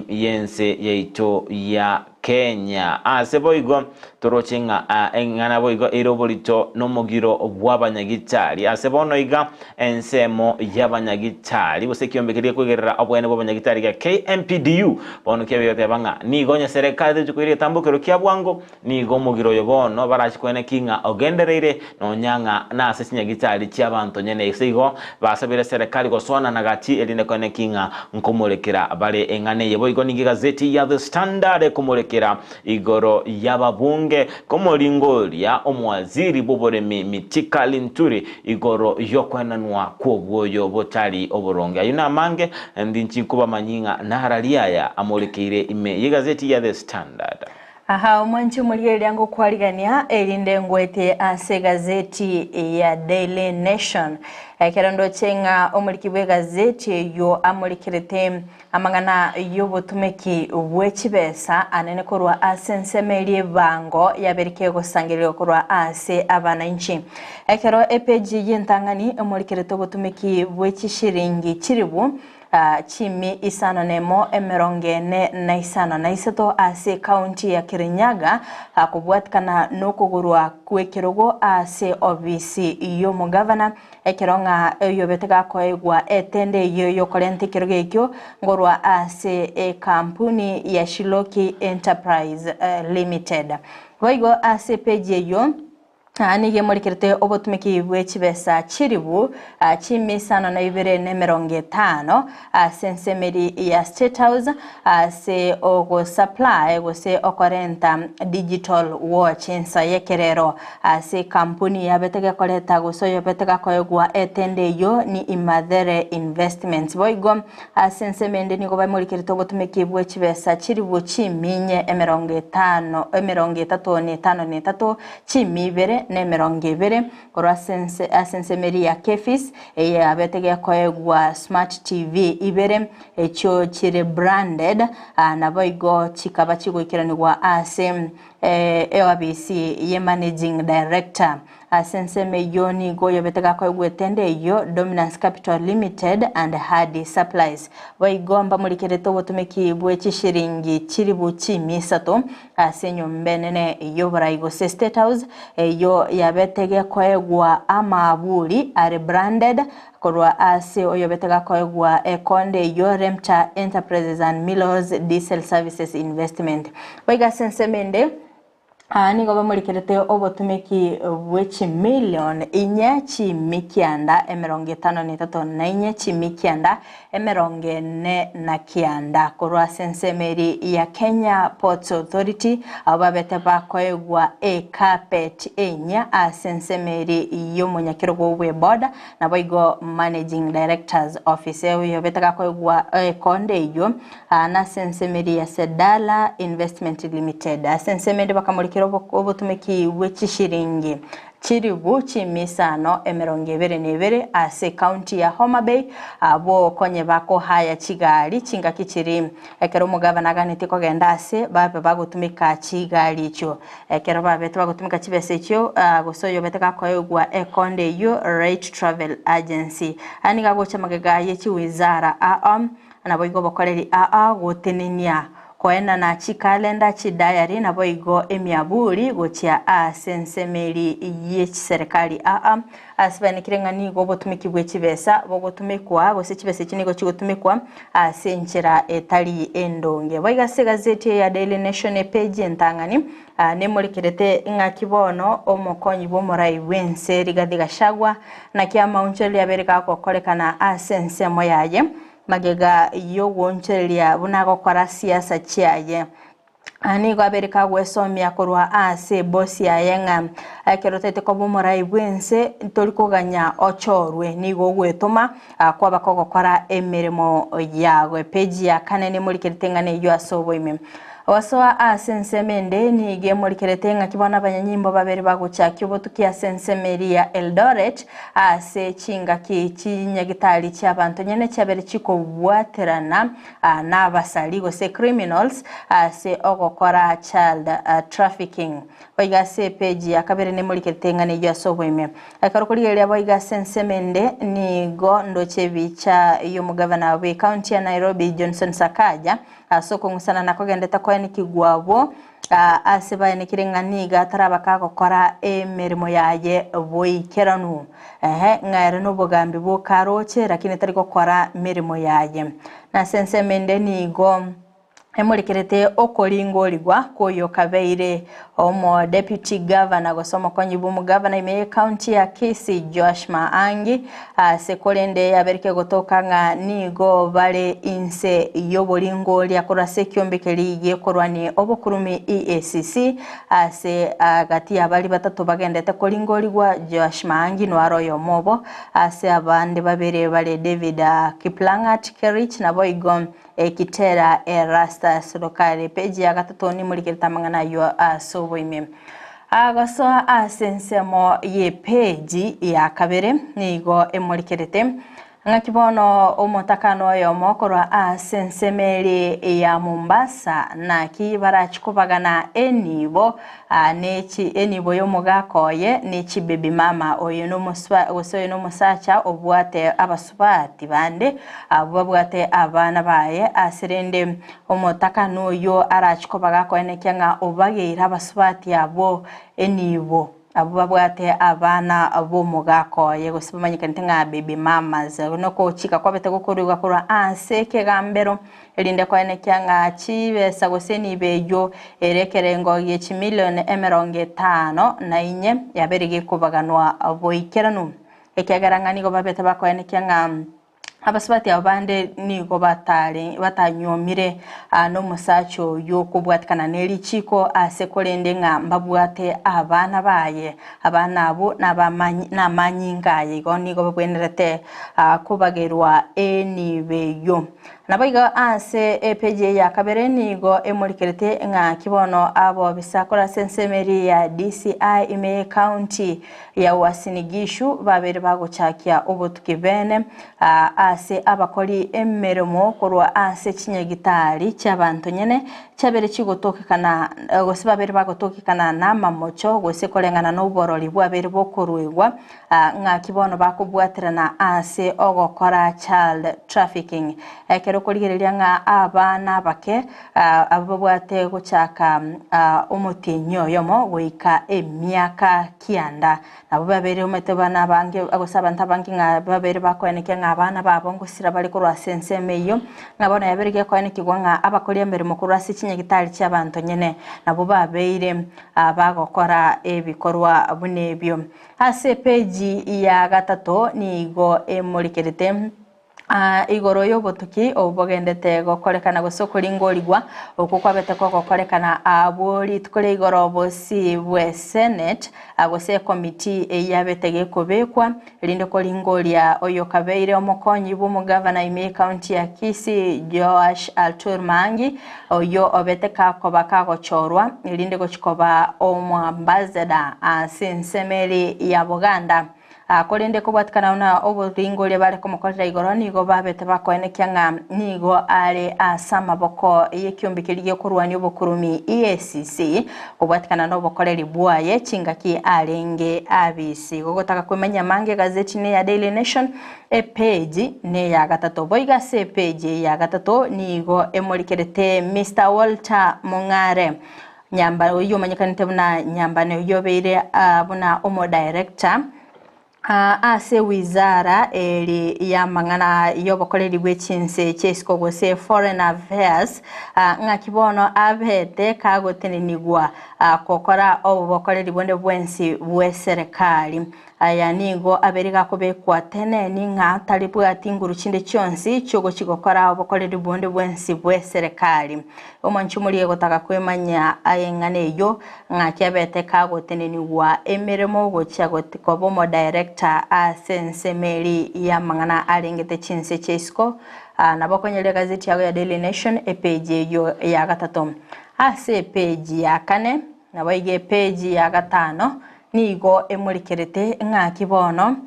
yense yeito ya Kenya aseboigo torochinga engana boigo irobolito nomogiro bwabanyagitari asebono iga ensemo yabanyagitari bose kiombekerie kwegerera obwene bwabanyagitari ga KMPDU bono kebyote banga nigonya serikali tukwire tambukiro kyabwango nigo mogiro yobono barachikwene kinga ogendereire nonyanga na asesinyagitari kyabantu nyene isigo basabire serikali gosona nagati eline kwene kinga nkomorekera bale engane yeboigo ningi gazeti ya The Standard komorekera igoro yababunge komoringoria omwaziri boboremi mitikali nturi igoro yokwenanwa kwobwoyo botali oboronga yuna mange ndinchi kuba manyinga naharaliaya amolekeire ime yegazeti ya The Standard aha mwanchi muliye lyango kwaligania elinde ngwete ase gazeti ya Daily Nation kerondo chenga omulikibwe gazeti yo amulikirete amangana yobutumeki bwechibesa anene korwa asensemelie bango yaberike gusangirira korwa ase abananchi ekero epeji yentangani omulikirete obutumeki bwechishiringi chiribu chimi isano nemo emerongene na isano na isato ase county ya Kirinyaga kubwatikana nokugurwa kwekerogo ase obisi iyo mugavana ekeronga yobetega koegwa etende yo kolente kirogekyo ngorwa ase kampuni ya Shiloki Enterprise Limited boigo ase page yo anige mulikirete obotumeki bwechibesa chiribu chimisano na ibere nemeronge 5 sensemeri ya State House se ogo supply go se okorenta digital watch insa yekerero se kampuni ya betega koleta go so yobetega koegwa etende yo ni Imadhere Investments boigo sensemende nigo bamulikirete obotumeki bwechibesa chiribu chiminye emeronge 5 emeronge 3 chimibere nemeronge bere korwa asensemeri ya Kefis abetege koegwa Smart TV ibere echo chire branded na boigo chikaba chigwikiranirwa ase EABC ye managing director asenseme yoni goyo betega koegwa tende yo Dominance Capital Limited and Hardy Supplies boigomba mulikirete obotumeki bwechishiringi chiribu chimisato asenyo mbenene yo baraigo State House yo yabetege koegwa amabuli are branded korwa ase oyo betega koegwa ekonde yo Remta Enterprises and Mills Diesel Services Investment boiga sensemende nigo bamulikirete obotumeki bwechi million inyachi mikianda emeronge 53 na inyachi mikianda emeronge 4 na kianda korwa sensemeri ya Kenya Ports Authority ababete bakoegwa carpet enya asensemeri yo munyakirogo we board na boigo managing directors office yo betega koegwa konde yo na sensemeri ya Sedala Investment Limited asensemeri bakamuliki obotumeki bwechishiringi KERUBO chimisano 22 ase county ya Homa Bay abo konye bako haya chigali chinga kichiri ekero mugavana ganite kogenda ase babe bagutumika chigali icho ekero babe bagutumika chibese icho gosoyo beteka koyogwa ekonde yo right travel agency ani gagocha magega yechi wizara na boigo bokoreri gotenenia koena na chi calendar chi diary na boigo emiaburi gochia sensemeri ye serikali asibani kirengani go botumiki bwechibesa bogotumikwa gose chibese chinigo chigotumikwa senchera etali endonge boiga se gazeti ya Daily Nation page entangani nemurikirete ngakibono omukonyi bomorai wense Rigathi Gachagua na kiama uncheli abereka kokorekana sensemo yaye magega yogonchelia bunago kwa siasa chiaye ani gwabereka gwesomia korwa ase bosi yayenga akerotete ko bomorai bwense tolikoganya ochorwe nigo gwetoma kwa bakogokora emirimo yago page ya kanene muri kiritengane yo asoboime wasoa sensemende ni gemori keretenga kibona abanyanyimbo babere baguchakyo botukia sensemeri ya Eldoret ase chinga kichinyagitali cy'abantu nyene cyabere chiko bwaterana n'abasali gose criminals ase ogokora child trafficking boiga se page akabere ne muri keretenga ne yo asobweme akarokoligeria boiga sensemende ni go ndochebicha yo mugavana wa county ya Nairobi Johnson Sakaja asoko ngusana nakogendeta kwa nikigwabo aseba nikirenganiga tarabaka gukora emirimo yaye boikeranu ngare no bugambi bo karoche lakini tari gukora mirimo yaye na sensemende nigo emurikerete okolingorigwa koyo kabeire omo deputy governor gosoma konyibu mu governor ime county ya Kisii MAANGI sekolende yabereke gotoka nga nigo bale inse yobolingoli akora sekyombekeli yekorwani obukurumi EACC ase agati abali batatu bagendete kolingorigwa MAANGI no aroyo mobo ase abande babere bale David Kiplangat Kerich na boigom ekitera erasta lokale page ya gatatu ni muri kirtamangana yo asoboime agaso asensemo ye page ya kabere nigo emurikirete ngakibono omotakano yo mokoro asensemeri ya Mombasa na kibara chikubagana enibo enibo yo mugakoye ni baby mama oyo no muswa oso no musacha obwate abasubati bande abwate abana baye asirende omotakano yo arachikubagako enekyanga obageira abasubati abo enibo abubabwate abana abo mugako yego sibamanyika ntenga baby mamas noko chika kwabete gukorwa kora anseke gambero elinde kwa nekyanga chibesa goseni bejo erekerengo ye chimilioni 50 yaberege kubaganwa aboikeranu ekyagarangani go babete bakwa nekyanga abasubati abande nigo batanyomire no musacho yo kubwatikana neli chiko asekolende nga mbabwate abana baye abana abo n'amanyingaye go nigo babwenerete kubagerwa enibeyo nabayiga ase page ya kabere nigo emurikerete nga kibono abo bisakora sensemeri ya DCI ime county ya Wasinigishu babere baguchakia obutukibene ase abakoli emeremo korwa ase chinyagitari cy'abantu nyene cyabere kigotokekana gose babere bagotokekana n'amamocho gose kolengana n'uborori bwabere bokorwegwa nga kibono bakubwaterana ase ogokora child trafficking ekero koligereria nga abana bake ababwate guchaka umutinyo yomo goika emyaka kianda nabo babere umetebana bange agosaba ntabangi nga babere bakweneke nga abana babo ngusira bali kurwa sensemeyo ngabona yaberege kwenekigwa nga abakoli emerimo kurwa sikinyagitali cy'abantu nyene nabo babeire bagokora ebikorwa bunebyo ase page ya gatatu nigo emurikerete igoro y'obutuki obugendete gokorekana gosokoringorigwa okukwabete ko gokorekana abori tukore igoro bosi bwe Senate agose committee eyabetege kobekwa linde koringoria oyo kabeire omukonyi bw'omugavana ime county ya Kisii Joash Altur MAANGI oyo obeteka kobaka gochorwa linde gochikoba omwambazada sinsemeri ya Buganda akorinde kubwatikana una oburingo le bale komukorera igoro nigo babete bakoenekya nga nigo ale asama boko yekyumbikiriye kurwani obukurumi EACC kubwatikana no bokoreri bwaye chingaki alenge abisi gogotaka kwemanya mange gazeti ne ya Daily Nation page ne ya gatatu boiga se page ya gatatu nigo emolikerete Mr. Walter Mungare nyamba uyo manyikanite buna nyamba ne yobeire buna omo director ase wizara eli ya mangana yobokoreri bw'echinse chesiko gose foreign affairs ngakibono abete kagotenenigwa kokora obubokoreri bonde bwensi bw'eserikali aya nigo aberiga kubekwa tene ninga talibwa tinguru chinde chonsi chogo chigokora obukoreri bonde bwensi bw'eserikali omanchumuliye gotaka kwemanya ayengane yo ngakyabete kagotenenigwa emiremo gochagotikwa bomo direct asensemeri ya mangana alengete chinse chesko nabokonyele gazeti ya Daily Nation page yo ya gatatu ase page ya kane nabaige page ya gatano nigo emurikerete ngakibono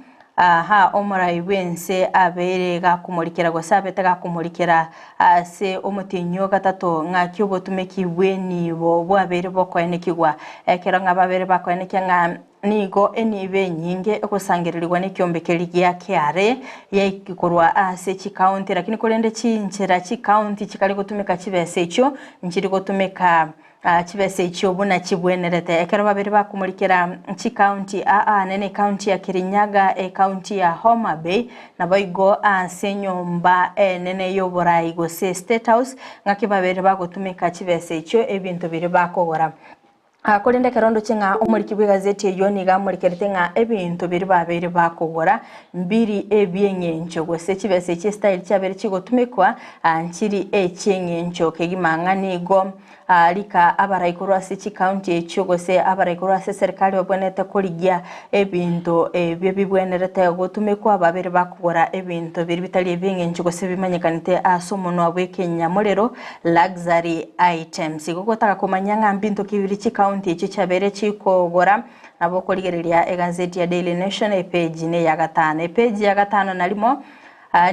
omurai wense aberega kumurikira gosabete ga kumurikira ase omutinyo gatatu ngakyo botumekiwe nibo bwabere bokoenekigwa ekero ngababere bakoenekya nga nigo enibe nyinge okusangirirwa n'ekyombekeri gya KRA yakikorwa ase county lakini kolende chinchera county chikali gutumika kibese ekyo nchiri gutumika kibese ekyo buna kibwenerete ekero babiri bakumurikira county nene county ya Kirinyaga county ya Homa Bay naboigo ase nyomba nene yoborai gose State House ngaki babiri bagutumika kibese ekyo ebintu biri bakogora akolende karondo chenga omuliki bw'egazeti eyo niga mulikerete nga ebintu biri babere bakogora mbiri ebyenyencho gose kibese ki style cyabere kigotumikwa nkiri ekyenyencho kegimanga nigo lika abaraikuru ase county ekyo gose abaraikuru ase serikali babonete kuligya ebintu ebyo bibwenerete gotumikwa babere bakogora ebintu biri bitali ebyenyencho gose bimanyekanite asomono abwekenya mulero luxury items gogotaka kumanyanga mbintu kibiri county ekyo cyabere kikogora nabo koligereria egazeti ya Daily Nation page ne ya gatano page ya gatano nalimo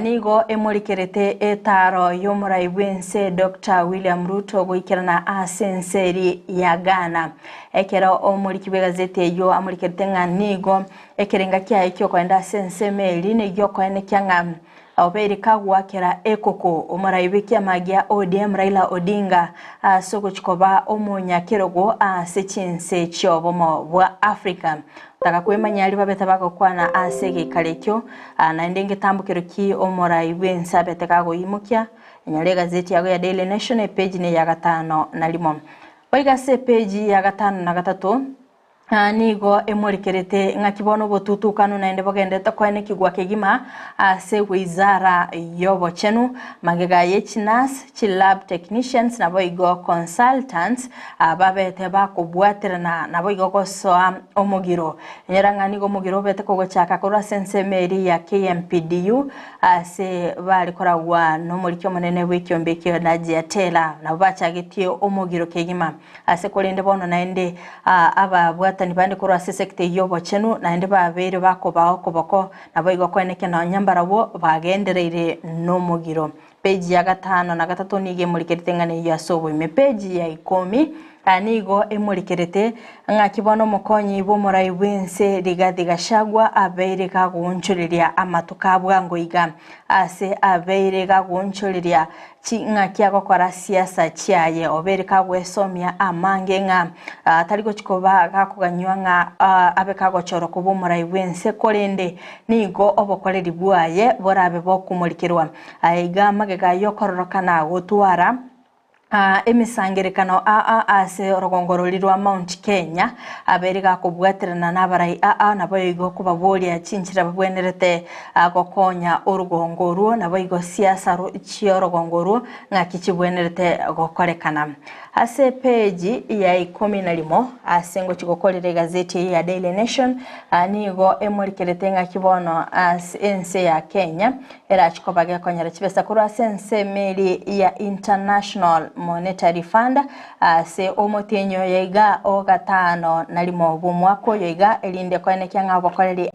nigo emurikerete etaro yomurai bwense Dr. William Ruto goikirana asenseri ya Ghana ekero omuriki begazeti eyo amurikerete nga nigo ekerenga kya ekyo kwenda sensemeli ne gyo kwene kyanga oberika gwakera ekoko omurai kya magia ODM Raila Odinga soko chikoba omunya kirogo sechinse chobomo bwa Africa takakwemanya ali babeta bakokwana asege kalekyo na ndenge tambukiro ki omurai bwensa beteka goyimukya nyale gazeti yago ya Daily Nation page ne ya gatano nalimo baiga se page ya gatano na gatatu nigo emurikerete ngakibono botutukano naende bogendete kwene kigwa kegima ase wizara yobo chenu magega yechinas lab technicians nabo igo consultants babete bakubwatirana nabo igo kosoa omugiro nyeranga nigo mugiro bete kogochaka kora sensemeri ya KMPDU ase bali koragwa no mulikyo munene w'ekyombekyo najiatela nabo bachagitie omugiro kegima ase kolende bono naende aba tani bandi kura sekte yobo chenu na ndi babere bakobaho koboko nabo igokweneke na nyambarawo bagendereire no mugiro page ya gatano na gatatu nige mulikertengane ya sobo me page ya 10 anigo emurikerete ngakibono mukonyi bomurai bwense Rigathi Gachagua abeire kagunchuriria amatuka bwango iga ase abeire kagunchuriria ngakya gokora siasa cyaye obere kagwesomya amange nga taliko chikoba gakuganywa nga abe kagochoro kubo murai bwense kolende nigo obokoreri bwaye borabe bokumulikirwa aiga magega yokororokana gutwara emisangirikano ase orogongorori rwa Mount Kenya aberiga kubwatirana n'abarai nabo igo kubaboria chinchira babwenerete gokonya orugongoruo nabo igo siasa chiorogongoruo ng'aki chibwenerete gokorekana ase page ya 11 ase ngo chigokorere gazeti ya Daily Nation nigo emorikerete ng'aki bono as ense ya Kenya era chikobage konyera chibesa kurwa sense meri ya International Monetary Fund se omotenyo yaiga o gatano nalimo bumwako yaiga elinde kwene kyanga bokoreri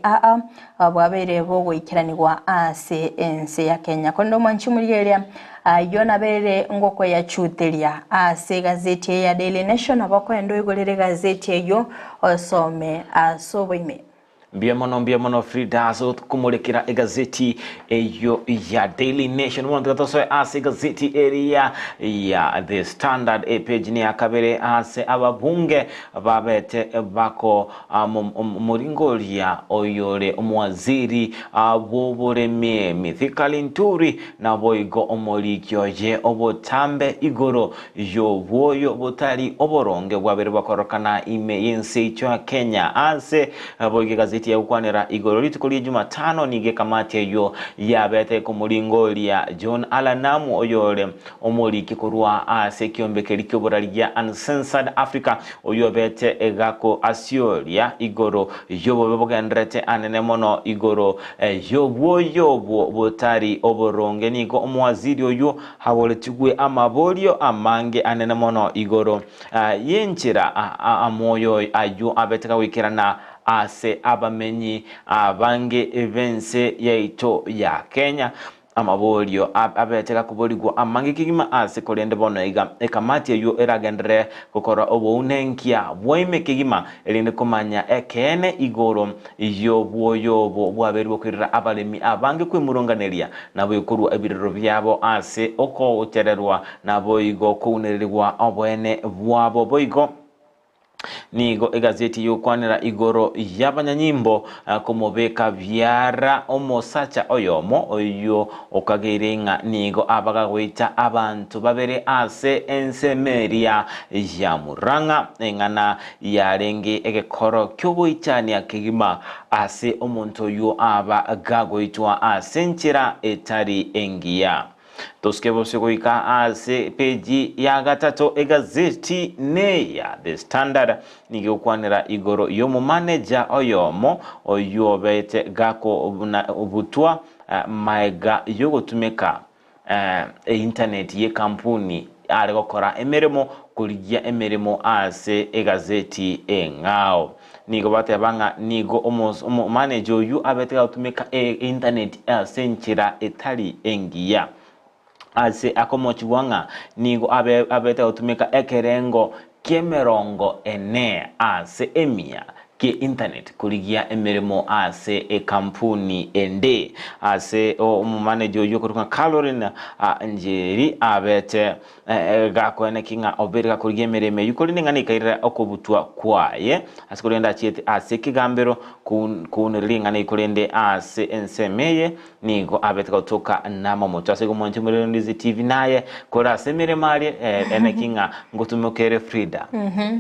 bwabere bogwikiranirwa ase ense ya Kenya kondo mwanchumuliyeria yona bere ngoko ya chutelia ase gazeti ya Daily Nation abako endo igorere gazeti eyo osome asoboime mbia mono FRIDAH so kumulekera egazeti eyo ya Daily Nation mwantu gatosoe ase gazeti area ya The Standard page ni akabere ase ababunge babete bako muringoria oyore omwaziri boboreme Mithikali Nturi na boigo omolikyo je obotambe igoro yo boyo botari oboronge bwabere bakorokana ime yense icho Kenya ase boige gazeti ya ukwanera igoro litukuli Jumatano nige kamati eyo yabete kumulingolia John Alanamu oyore omoliki kurwa ase kiombekeri kyoboraliya Uncensored Africa oyobete egako asioria igoro yobo bobogendrete anene mono igoro yobo botari oboronge niko omwaziri oyo haboletigwe amabolio amange anene mono igoro yenchira amoyo ayo abeteka wikirana ase abamenyi abange evense yaito ya Kenya amabolio abeteka kuboligwa amange kigima ase kolende bono iga ekamati yo eragendere kokora obo unenkia bwoime kigima elinde komanya ekene igoro yo bwaberwa kwirira abalemi abange kwemuronganeria nabo yokurwa ebiriro byabo ase oko utererwa nabo igo kunerirwa obwene bwabo boigo nigo egazeti yokwanira igoro yabanyanyimbo komobeka byara omosacha oyomo oyo okageirenga nigo abagagwita abantu babere ase ensemeria ya Muranga engana yarenge egekoro kyoboichania kigima ase omonto yo abagagwitwa asenchira etari engia toskebo segoika ase peji ya gatato egazeti neya The Standard nigekwanira igoro yomo manager oyomo oyobete gako obutwa maega yogotumeka internet ye kampuni ari gokora emeremo kuligia emeremo ase egazeti engao nigo bate banga nigo manager oyu abete gutumeka internet asenchira etali engia ase akomochwanga nigo abete utumika ekerengo kemerongo ene ase emia ke internet kuligia emeremo ase kampuni ende ase o manager yo kuruka Caroline njeri abete gakwene kinga oberga kuligia emereme yukoline ngani kaira okobutwa kwaye asikolenda chiete ase kigambero kunringa ne ikolende ase ensemeye nigo abete kutoka nama moto ase gomonche muri Ndizi TV naye kora semere mali ene kinga ngotumokere FRIDAH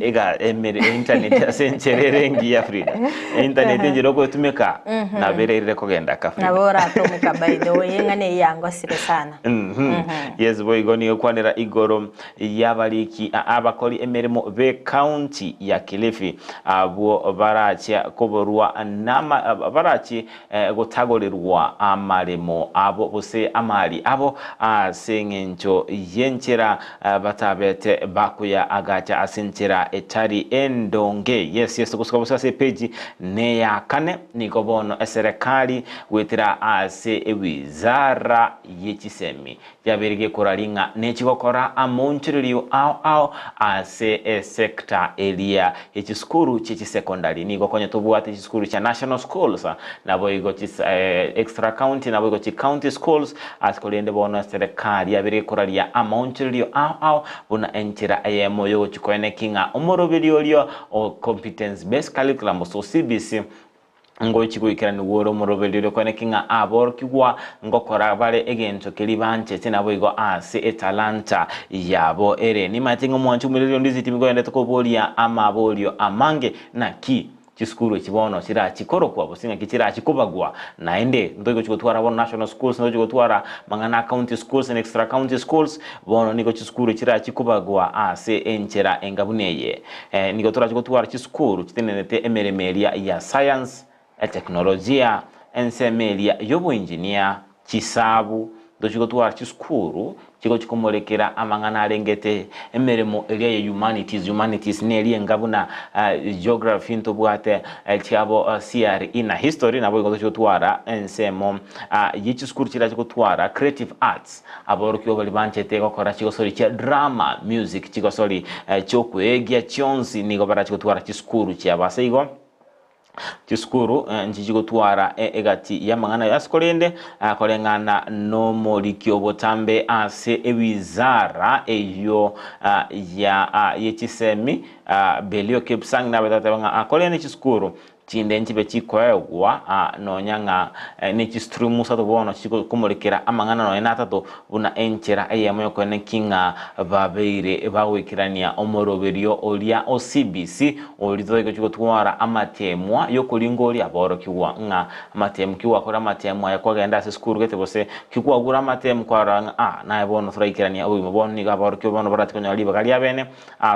ega internet asenchererengi ya FRIDAH internet njiro ko tumeka na berere kogenda ka FRIDAH nabora tumeka by the way ngane yango sire sana yes boy goni kwanira igoro yabaliki abakoli emeremo be county ya Kilifi abo barachi koborwa nama barachi gotagolerwa amaremo abo bose amali abo sengencho yenchera batabete bakuya agacha asenchera etari endonge yes kuskobosa se page ne ya kane niko bono serikali wetira ase wizara yechisemi yaberege koralinga nechikokora amonchirio ao ase sector area yechiskuru secondary niko konye tobuate chiskuru cha national schools nabo igo extra county nabo igo county schools askolende bono serikali yaberege koralia amonchirio ao bona enchira ayemo yo chikwene kinga omorobilio o competence based curriculum so CBC ngo chikuikira ni woro morovelero kone kinga abor kiwa ngokora bale egento kelibanche tena boigo ase etalanta yabo ere ni matingo mwanchu mulero Ndizi TV goende tokobolia ama bolio amange na ki chiskuru chibono chira chikoro kwa bosinga kichira chikubagwa naende ndogo chikotwara bon national schools ndogo chikotwara mangana county schools and extra county schools bono niko chiskuru chira chikubagwa ase enchera engabuneye niko tora chikotwara chiskuru chitenenete emeremeria ya science teknolojia ensemelia yobo engineer chisabu dochiko twara chiskuru chiko chikomolekera amangana arengete emeremo area ya humanities ne eri engabuna geography ntobwate chiabo CRE na history nabo ngo twara ensemo yichiskuru chira chiko twara creative arts aboro kyo bali banchete gokora chiko sori cha drama music chiko sori chokwegia chonzi nigo bara chiko twara chiskuru chiabase igo chiskuru njijigo twara egati yamangana yaskolende kolengana no molikyo botambe ase ewizara eyo ya yechisemi belio kepsang na betatanga akolene chiskuru chinde nchibe chikwewa nonyanga nechistrumu sato bono chiko kumulekera amangana no enatato buna enchera eyamo yokone kinga babeire bawikirania omoroberio olia OCBC olitoyeko chiko twara amatemwa yokulingo oli aboro kiwa nga amatemu kiwa kora amatemu yakwagenda se skuru gete bose kiwa gura amatemu kwara na bono thraikirania oyo bono ni gaboro kiwa bono barati konya liba kali abene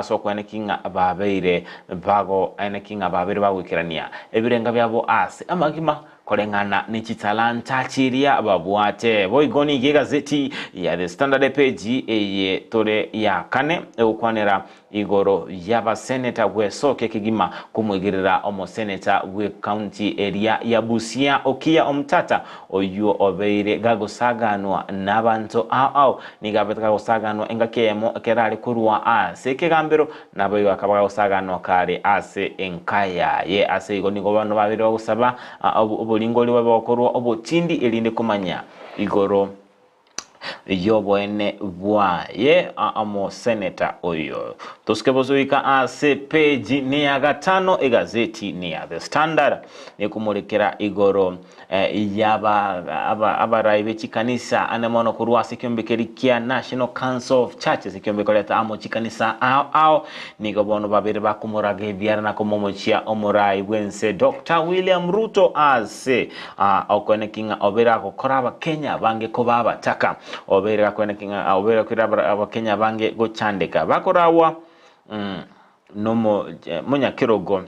so kwene kinga babeire bago ene kinga babeire bawikirania ebirenga byabo ase amagima kolengana ni chitalanta chiria babwate boigoni gazeti ya The Standard page eye tore ya kane ukwanera igoro yaba senator gwe soke kigima kumwigirira omo senator gwe county area ya Busia Okia omtata oyo obeire gagosaganwa nabantu au nigabetaka gosaganwa engakemo kerali kurwa ase kegambero nabo yakaba gosaganwa kare ase enkaya ye ase igoni gobano babiri bagusaba obolingoli wabakorwa obotindi elinde kumanya igoro yoboene bwaye amo senator oyo toskebozoika ase page ni ya gatano egazeti ni ya The Standard ni kumulekera igoro abaraibe chikanisa anemono kurwa sekyombekeria National Council of Churches sekyombekoleta amo chikanisa ao nigobono babere bakumurage byara na komomochia omurai bwense Dr. William Ruto ase okone kinga obera kokoraba Kenya bange ko babataka obera kwene kinga obera kwiraba abakenya bange go chandeka bakorawa nomo munya kirogo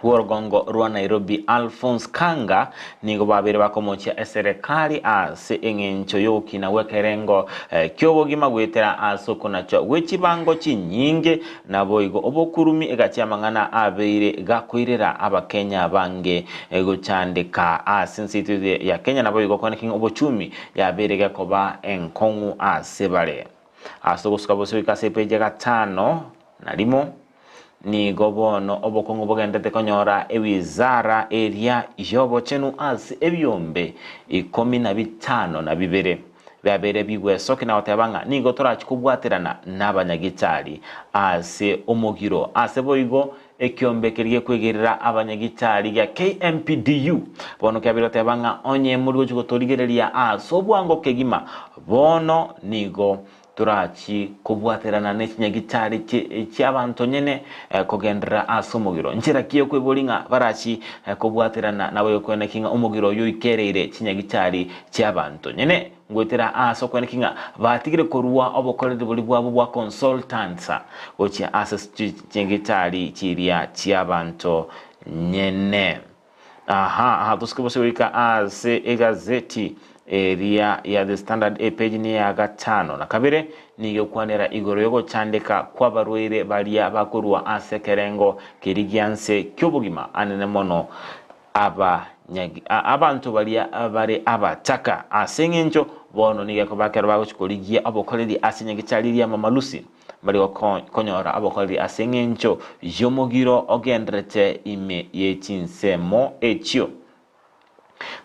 Worogongo rwa Nairobi Alphonse Kanga nigo babere bakomochia eserekali ase engencho yoki na wekerengo kyobogima gwetera asoko nacho wechibango chinyinge naboigo obokurumi egati amangana abeire gakwirira abakenya bange ego chandeka asinsiti ya Kenya naboigo koneking obochumi yabere gakoba enkongu asebale asoko skabose ikase peje gatano nalimo ni gobono obokongo bogendete konyora ewizara area yobo chenu as ebyombe 15 na bibere babere bigwe soke na otabanga nigo tora chikubwaterana n'abanyagitari ase omogiro ase boigo ekyombe kiriye kwegerera abanyagitari ya KMPDU bono kyabiro tabanga onye muri go torigereria asobwango kegima bono nigo turachi kubwaterana n'ekinyagitari cy'abantu nyene kogendera asomugiro njira kiyo kwebolinga barachi kubwaterana nawe kwene kinga umugiro yo ikerere kinyagitari cy'abantu nyene ngwetera aso kwene kinga batigire korwa obokorede buli bwabo bwa consultants ochi asas kinyagitari kiria cy'abantu nyene tusikibose wika ase egazeti area ya The Standard page ni ya gatano na kabire niyo kwanera igoro yogo chandeka kwa barwere balia bakurwa asekerengo kirigianse kyobugima anene mono abantu balia bare abataka asengenjo bono niga kubakera bago chikoligia abokoledi asenyagitaliria mamalusi bali konyora abokoledi asengenjo yomogiro ogendrete ime yechinsemo echyo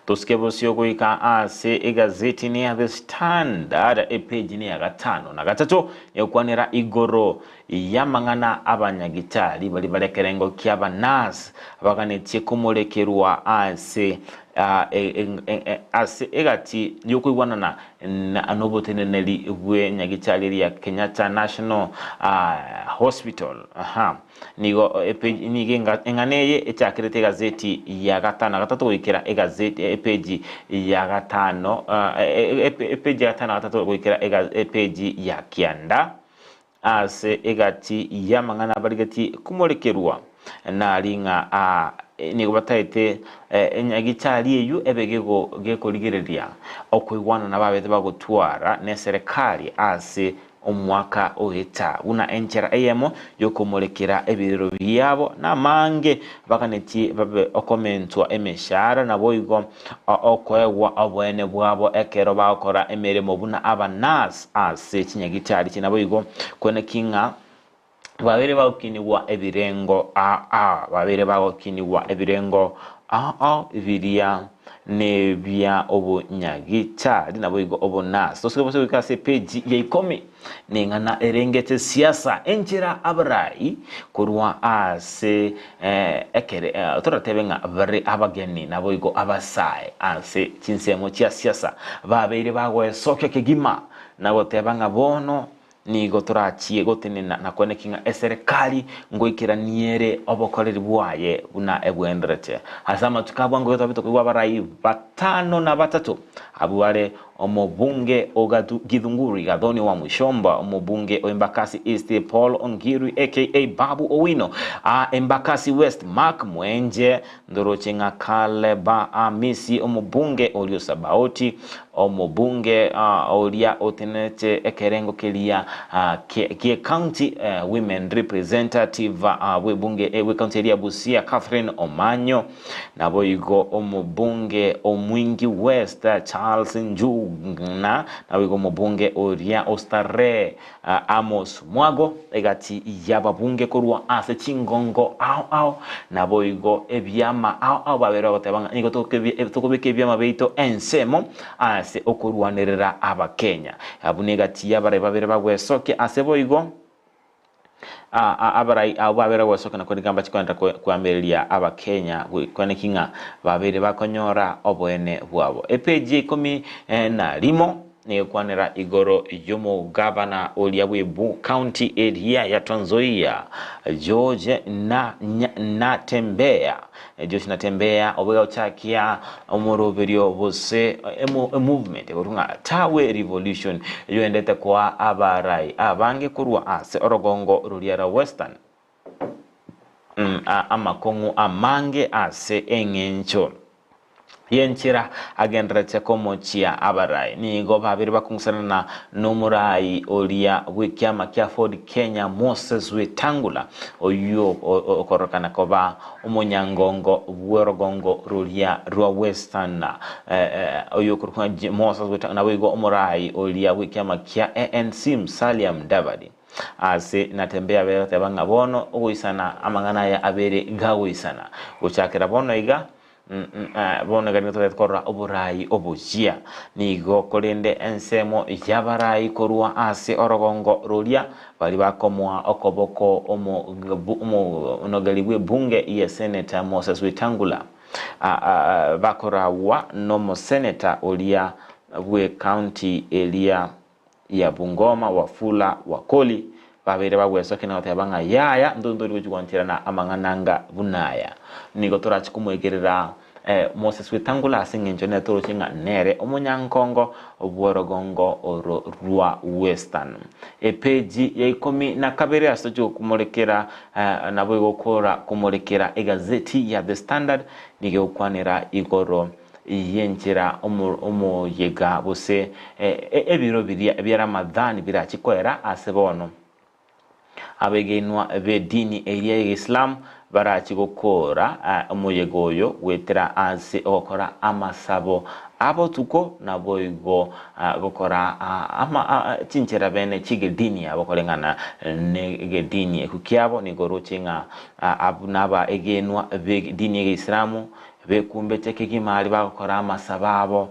tusikebosio kuika ase egazeti ni ya The Standard page ni ya 5 na 3 yokwanira igoro yamangana abanyagitari bali balekerengo kyaba nas baganetse kumulekerwa ase ase egati yokwigwana na anoboteneneli bwe nyagitari ya Kenyatta National Hospital nigo nigenga enganeye ekyakirete gazeti ya 5 3 wikira egazeti page ya 5 page ya 5 3 wikira page ya kianda ase egati yamangana baligati kumulekerwa na linga nigo bataite enyagitari eyu ebegego gekoligereria okwigwana na babete bagotwara ne serikali ase omwaka oheta una enchera eyemo yokomolekera ebirero byabo na mange bakaneti babe okomentwa emeshara na boigo okwewa obwene bwabo ekero bakora emeremo buna abanas ase kinyagitari kina boigo kwene kinga babere bakiniwa ebirengo babere bakiniwa ebirengo viria ne bya obonyagitari na boigo obonas tosikobose wikase page ya 10 ningana erengete siasa enjira abarai kurwa ase ekere toratebenga bari abageni na boigo abasai ase kinsemo kya siasa babere bagwe soke kegima na botebanga bono nigo turachie gotenena na konekinga eserikali ngoikira niere obokoreri bwaye buna ebwenderete hasama tukabwango yotabito kwa barai 5 na 3 abuwale omobunge ogatu githunguri gadoni wa Mushomba omobunge oembakasi East Paul Ongiri aka Babu Owino embakasi West Mark Mwenje ndorochenga Kaleba Amisi omobunge Olio Sabaoti omobunge Olia Otenete ekerengo kelia Kie County Women Representative webunge we county ya Busia Catherine Omanyo na boigo omobunge Omwingi West Charles Njuguna na wigo mobunge Oria Ostare Amos Mwago egati yababunge kurwa ase chingongo na boigo ebyama babera gotebanga nigo tokobeke ebyama beito ensemo ase okurwanerera abakenya abunegati yabare babere bagwesoke ase boigo abarai ababera gwesoke na kwenda chikwenda kwambelia abakenya kwenekinga babere bakonyora obwene bwabo epeji 10 na limo ni kwanera igoro yomo governor Oliabwebu county area ya Trans Nzoia George na tembea George na tembea obega uchakia omoroberio bose movement burunga tawe revolution yoendete kwa abarai abange kurwa ase orogongo ruliara western amakongu amange ase engencho yenchira agendra chekomo chia abarai ni go babiri bakungusana na nomurai Olia wikiama kia Ford Kenya Moses Wetangula oyo okorokana koba umonyangongo worogongo rulia rwa western oyo korokana Moses Wetangula wigo omurai Olia wikiama kia ANC Musalia Mudavadi ase natembea bero tebanga bono oisana amangana ya abere gawisana uchakira bono iga bono gani to korra oburai obujia nigo kolende ensemo yabarai korwa ase orogongo rulia bali bakomwa okoboko omo onogalibwe bunge ya Senator Moses Wetangula bakorawa no Senator Olia bwe county area ya Bungoma Wafula Wakoli babere bagwesoke na batabanga yaya ndondori wujwantira na amangananga bunaya nigo torachikumwegerera Moses Wetangula asingenjo ne torochinga nere omunyankongo obworogongo rwa western epeji ya 10 na kabere asojo kumolekera nabo gukora kumolekera egazeti ya The Standard nige ukwanira igoro yenchira omo yega bose ebiro bya Ramadhan birachikwera asebono abegenwa bedini area ya Islam barachi gukora umuyegoyo wetera ase okora amasabo abo tuko na boigo gukora ama chinchera bene chigedini abakolengana negedini kukiabo ni gorochinga abunaba egenwa dini ya Islamu bekumbe tekigimali bakora amasababo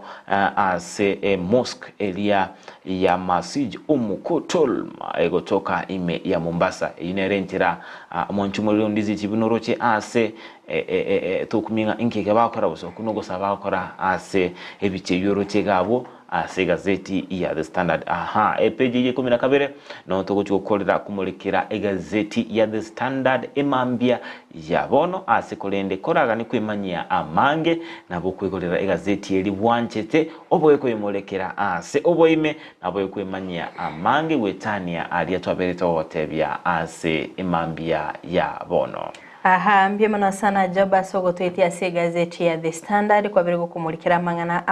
ase mosque area ya Masjid Umukutulma egotoka ime ya Mombasa inerentira monchumuliro Ndizi chibinoroche ase tokuminga inkeke bakora buso kunogo sabakora ase ebiche yoroche gabo ase gazeti ya The Standard. Page ye 12 no tugukorera kumulikira egazeti ya The Standard emambia yabono ase kolende koraga ni kwemanyia amange nabo kwegorera egazeti eri bwanchete oboye kwemolekera ase oboyime nabo kwemanyia amange wetania ali atwabereta hotebya ase emambia yabono. Mbia mwana sana joba sogo tuetia se gazeti ya The Standard kwa birigo kumulikira mangana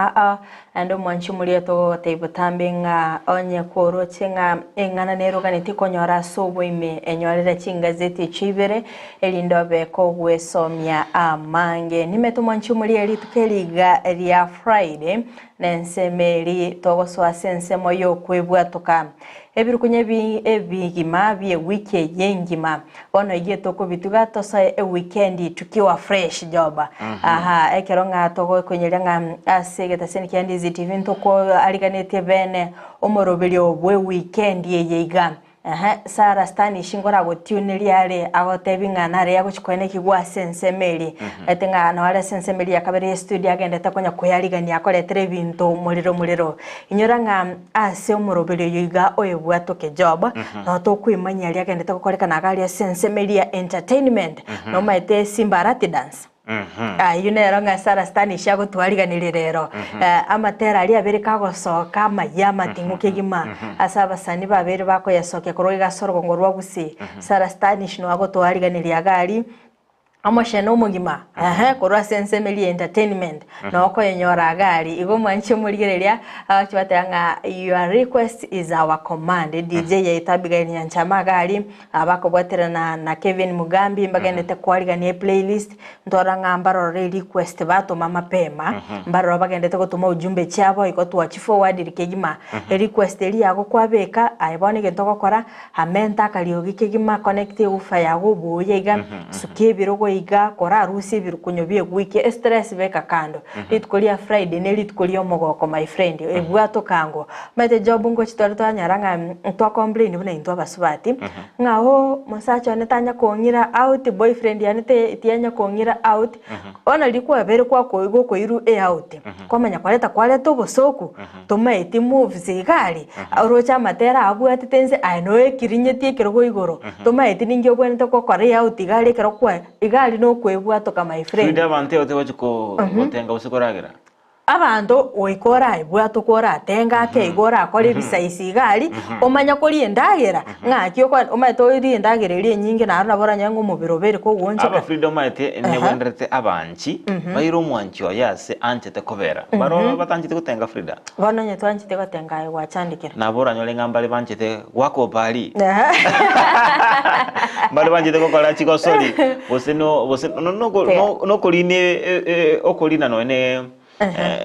ando mwanchi mulia to teibutambe nga onye koroche nga engana nero kaniti konyora sobo ime enyorera chingazeti chibere elindobe ko gwesomya amange nimeto mwanchi mulia litukeliga ria Friday nensemeri togoswa sense moyo kwebwa toka ebirukunye ebigima bye wiki yengima bono igeto ko bituga tosa weekend tukiwa fresh joba. Ekeronga togo konyerenga asegeta seniki Ndizi TV ntoko aliganete bene omorobelio bwe weekend yeiga. Sara stani shingora gotuneli ale agotebinga nare yago chikwene kigwa sensemeli etenga na wale sensemeli yakabere studio agenda takonya kuyaligani akoletere bintu muliro inyoranga ase omorobelio yiga oyebwa toke job no to kwimanya ali agenda takokoleka na gali sensemeli ya entertainment no maite simbarati dance. Yuneronga Sara stani shago twaliganire rero amatera ali abereka gosoka mayama tinguke gima asaba sani babere bako yasoke koroga sorgo ngorwa Gusii Sara stani shino ago twaliganire agali amosheno mugima korwa sensemeli entertainment noko yenyora agali igo mwanche muligereria abakibatanga your request is our command DJ ya Abigael Nyanchama agali abakobwaterana na Kevin Mugambi mbagende kwaligania playlist ntoranga mbaro request bato mama pema mbaro bagende gutuma ujumbe cyabo iko twachi forward rikegima request eri yago kwabeka ayibone gentoko kora amenta kaliogi kegima connect ufa yago boyega sukebiro iga kora rusi birukunyo bye wiki stress beka kando litkolia Friday ne litkolia mogoko my friend ebwato kango mate job ngo chitorto nyaranga to complain bune into basubati ngaho musacho netanya kongira out boyfriend yanete tianya kongira out ona likuwa bere kwa koigo koiru out komanya kwaleta bosoku tomaiti moves igali arocha matera abwati tense ainoe kirinyetie kirgo igoro tomaiti ningyo bwene to kore out igali kero kwa igali no kwebwa toka my friend FRIDAH bante otebachiko gotenga usikoragira abantu oikora ibwato kora tenga ke igora akore bisaisi igali omanya kori endagera ngakyo kwa omaito iri endagera iri nyinge na arana bora nyango mubirobere ko wonje aba FRIDAH maite ne wenderete abanchi bayiro mwanchi oyase anchete kobera baro batanchite gutenga FRIDAH bano nyeto anchite gutenga wachandikira na bora nyole ngambale banchite wako bali bale banchite kokora chiko sori no koline okolina no ne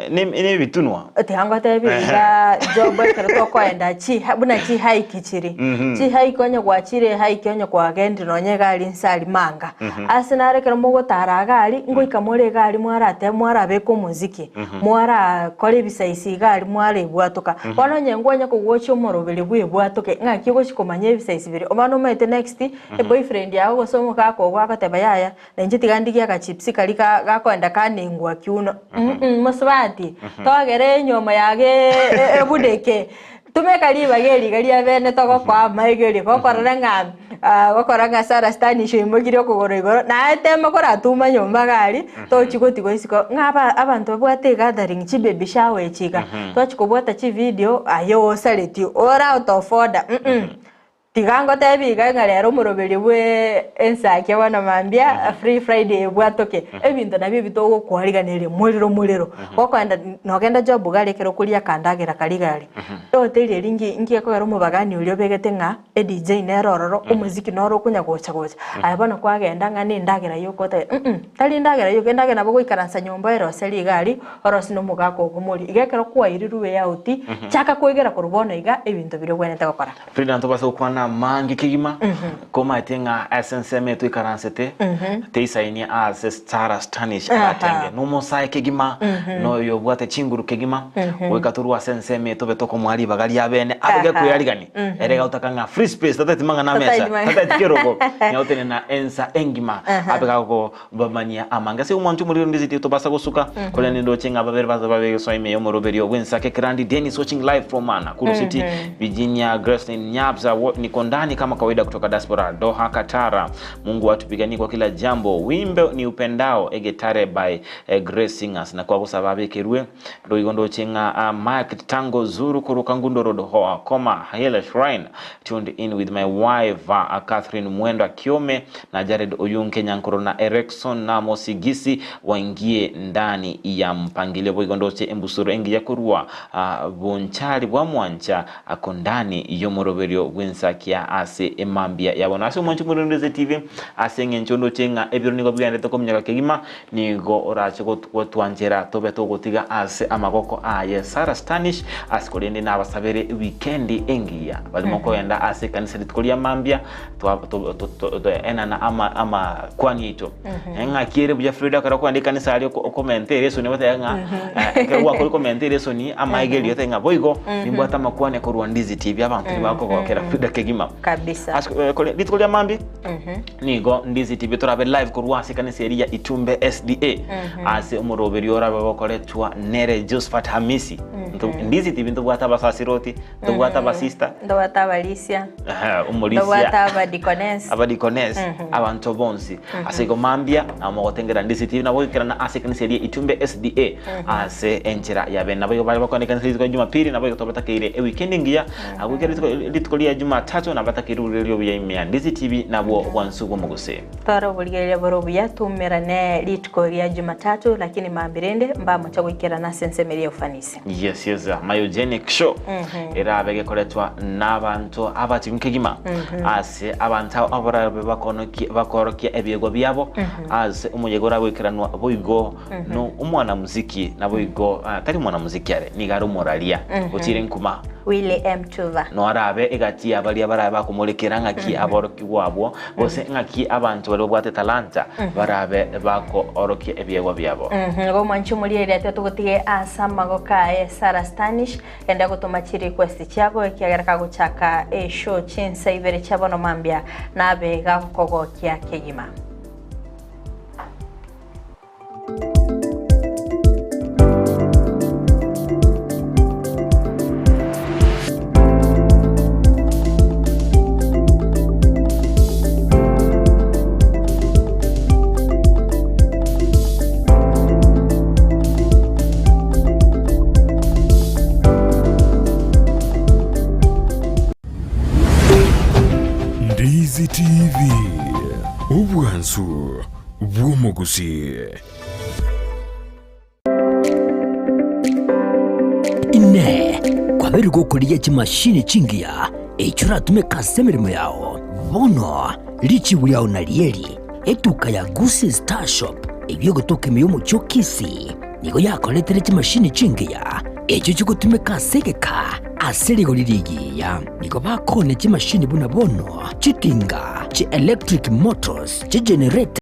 ne bitunwa tihango tebiga job kero ko enda chi buna chi hike chiri chi hike onye gwachire hike onye kwa gendi nonye gali nsali manga asinare kero mugo taragali ngo ikamore gali mwarate mwarabe ko muziki mwara kole bisaisi gali mware bwatoka wanonye ngonya ko gwocho morobele bwe bwatoke ngaki go chikomanye bisaisi bire omano mete next boyfriend yawo gosomo kako gwakateba yaya nenje tigandiki aka chipsi kalika gakwenda kanengwa kiuno muswati togere nyoma yage ebudeke tumeka liba geli gali abene toko kwa maigeli kokoranga Sara stani shimugire okugoro na atema kora tuma nyomba gali to chikotigo isiko ngaba abantu bwate gathering chi baby shower chika to chikobwata chi video ayo saleti ora out of order tigango tebiga ngarero murobeli bwe ENSAKIA wana mambia free Friday bwatoke ebintu nabyo bitogo kwaliganire muliro kokwenda nogenda job gali kero kulia kandagira kaligali hotel ringi ngiye ko garo mubagani ulio begete nga DJ nerororo umuziki noro kunya gocha ayabana kwagenda ngani ndagira yuko tali ndagira yuko ndagira nabo ikaransa nyomba ero seli gali orosi no mugako gumuri igekero kwa iriruwe yauti chaka kwegera kurubona iga ebintu bire bwene takokora FRIDAH ntobasa ukwana tenga MAANGI kegima koma tenga SNSM tu ikaransete teisa ini as Stara Stanish atenge no mosai kegima no yo bwate chinguru kegima wekaturwa SNSM to betoko mwali bagali abene abege kuyaligani erega utakanga free space tata timanga na mesa tata KERUBO nyautene na ensa engima abega ko bamania amanga se umuntu muri Ndizi to basa gosuka kole ndo chenga babere baza babege so ime yo moroberio wensake Grandi Dennis watching live from Nakuru City Virginia Grace Nyabza niko ndani kama kawaida kutoka diaspora Doha Katara. Mungu atupiganie kwa kila jambo. Wimbe ni upendao egetare by Grace Singers na kwa sababu kerue ndo igondo chenga Mike Tango Zuru kuruka ngundo road hoa koma Hela Shrine tuned in with my wife Catherine Mwendo Kiome na Jared Oyunke Nyankoro na Erikson na Mosigisi waingie ndani ya mpangilio igondo che embusuru engi ya kurua bonchari wa mwancha akondani yomoroberio wensakia ase emambia yabona ase mwanchu muri Ndizi TV ase ngenchondo chenga ebiro nigo bigande to komnyaka kegima nigo orache gotwanjera tobe to gotiga ase amagoko aye Stara Stanish asikolende na abasabere weekend engiya balimo koenda ase kanisa litkolia mambia to enana ama kwani ito enga kiere buja FRIDAH kara kwandika kanisa ali commentere so ne bata nga wa ko commentere so ni ama igeli yote nga boigo nimbwata makwane ko Ndizi TV abantu bako ko kera FRIDAH kegima kabisa litkolia mambi nigo Ndizi TV turabe live ko rwase kanisa ya Itumbe SDA ase umoroberio ora bakoletwa Nere Josephat Hamisi Ndizi TV ndobwata basasiroti ndobwata basista ndobwata Alicia umulisia ndobwata abadikones abantu bonsi asego mambia amogotengera Ndizi TV nabo kera na ase kanisa ya Itumbe SDA ase enchera yabe nabo bakone kanisa ya Jumapili nabo tobata kire weekend ngia agukera litkolia Jumatatu na batakiruriro bya imya Ndizi TV nabo wansugo muguse taro bulgerera borobuya tumerane litkolia Jumatatu lakini mambirende mbamo chagwikera na sensemeria ufanisi yes myogenic show era abege koletwa nabantu abatimkegima ase abantu abarabe bakorokia ebyego byabo ase umuyegora wikiranwa boigo no umwana muziki na boigo tari mwana muziki are ni garo moralia utire nkuma William Tuva no arabe egati abali abarabe bakumulekera ngaki aboroki wabo bose ngaki abantu bari bwate talanta barabe bako orokia ebyego byabo ngo mwanchu muri ere tugotige asamago kae Stara Stanish enda gutumachiri request cyako kiagaraka guchaka show chinsa ibere cyabono mambia nabe gakogo kya kegima Ndizi TV ubwansu bw'umuguzi ine kwaberi gukuriye kimashini chingia echura tumeka semirimo yao bono lichi buriao na lieri etuka ya Gusii Star Shop ibyo gutoka imiyomo cyo Kisii nigo yakoletere kimashini chingia echo chikutumeka segeka asirigo lirigiya nigo bakone kimashini buna bono chitinga chi electric motors chi generator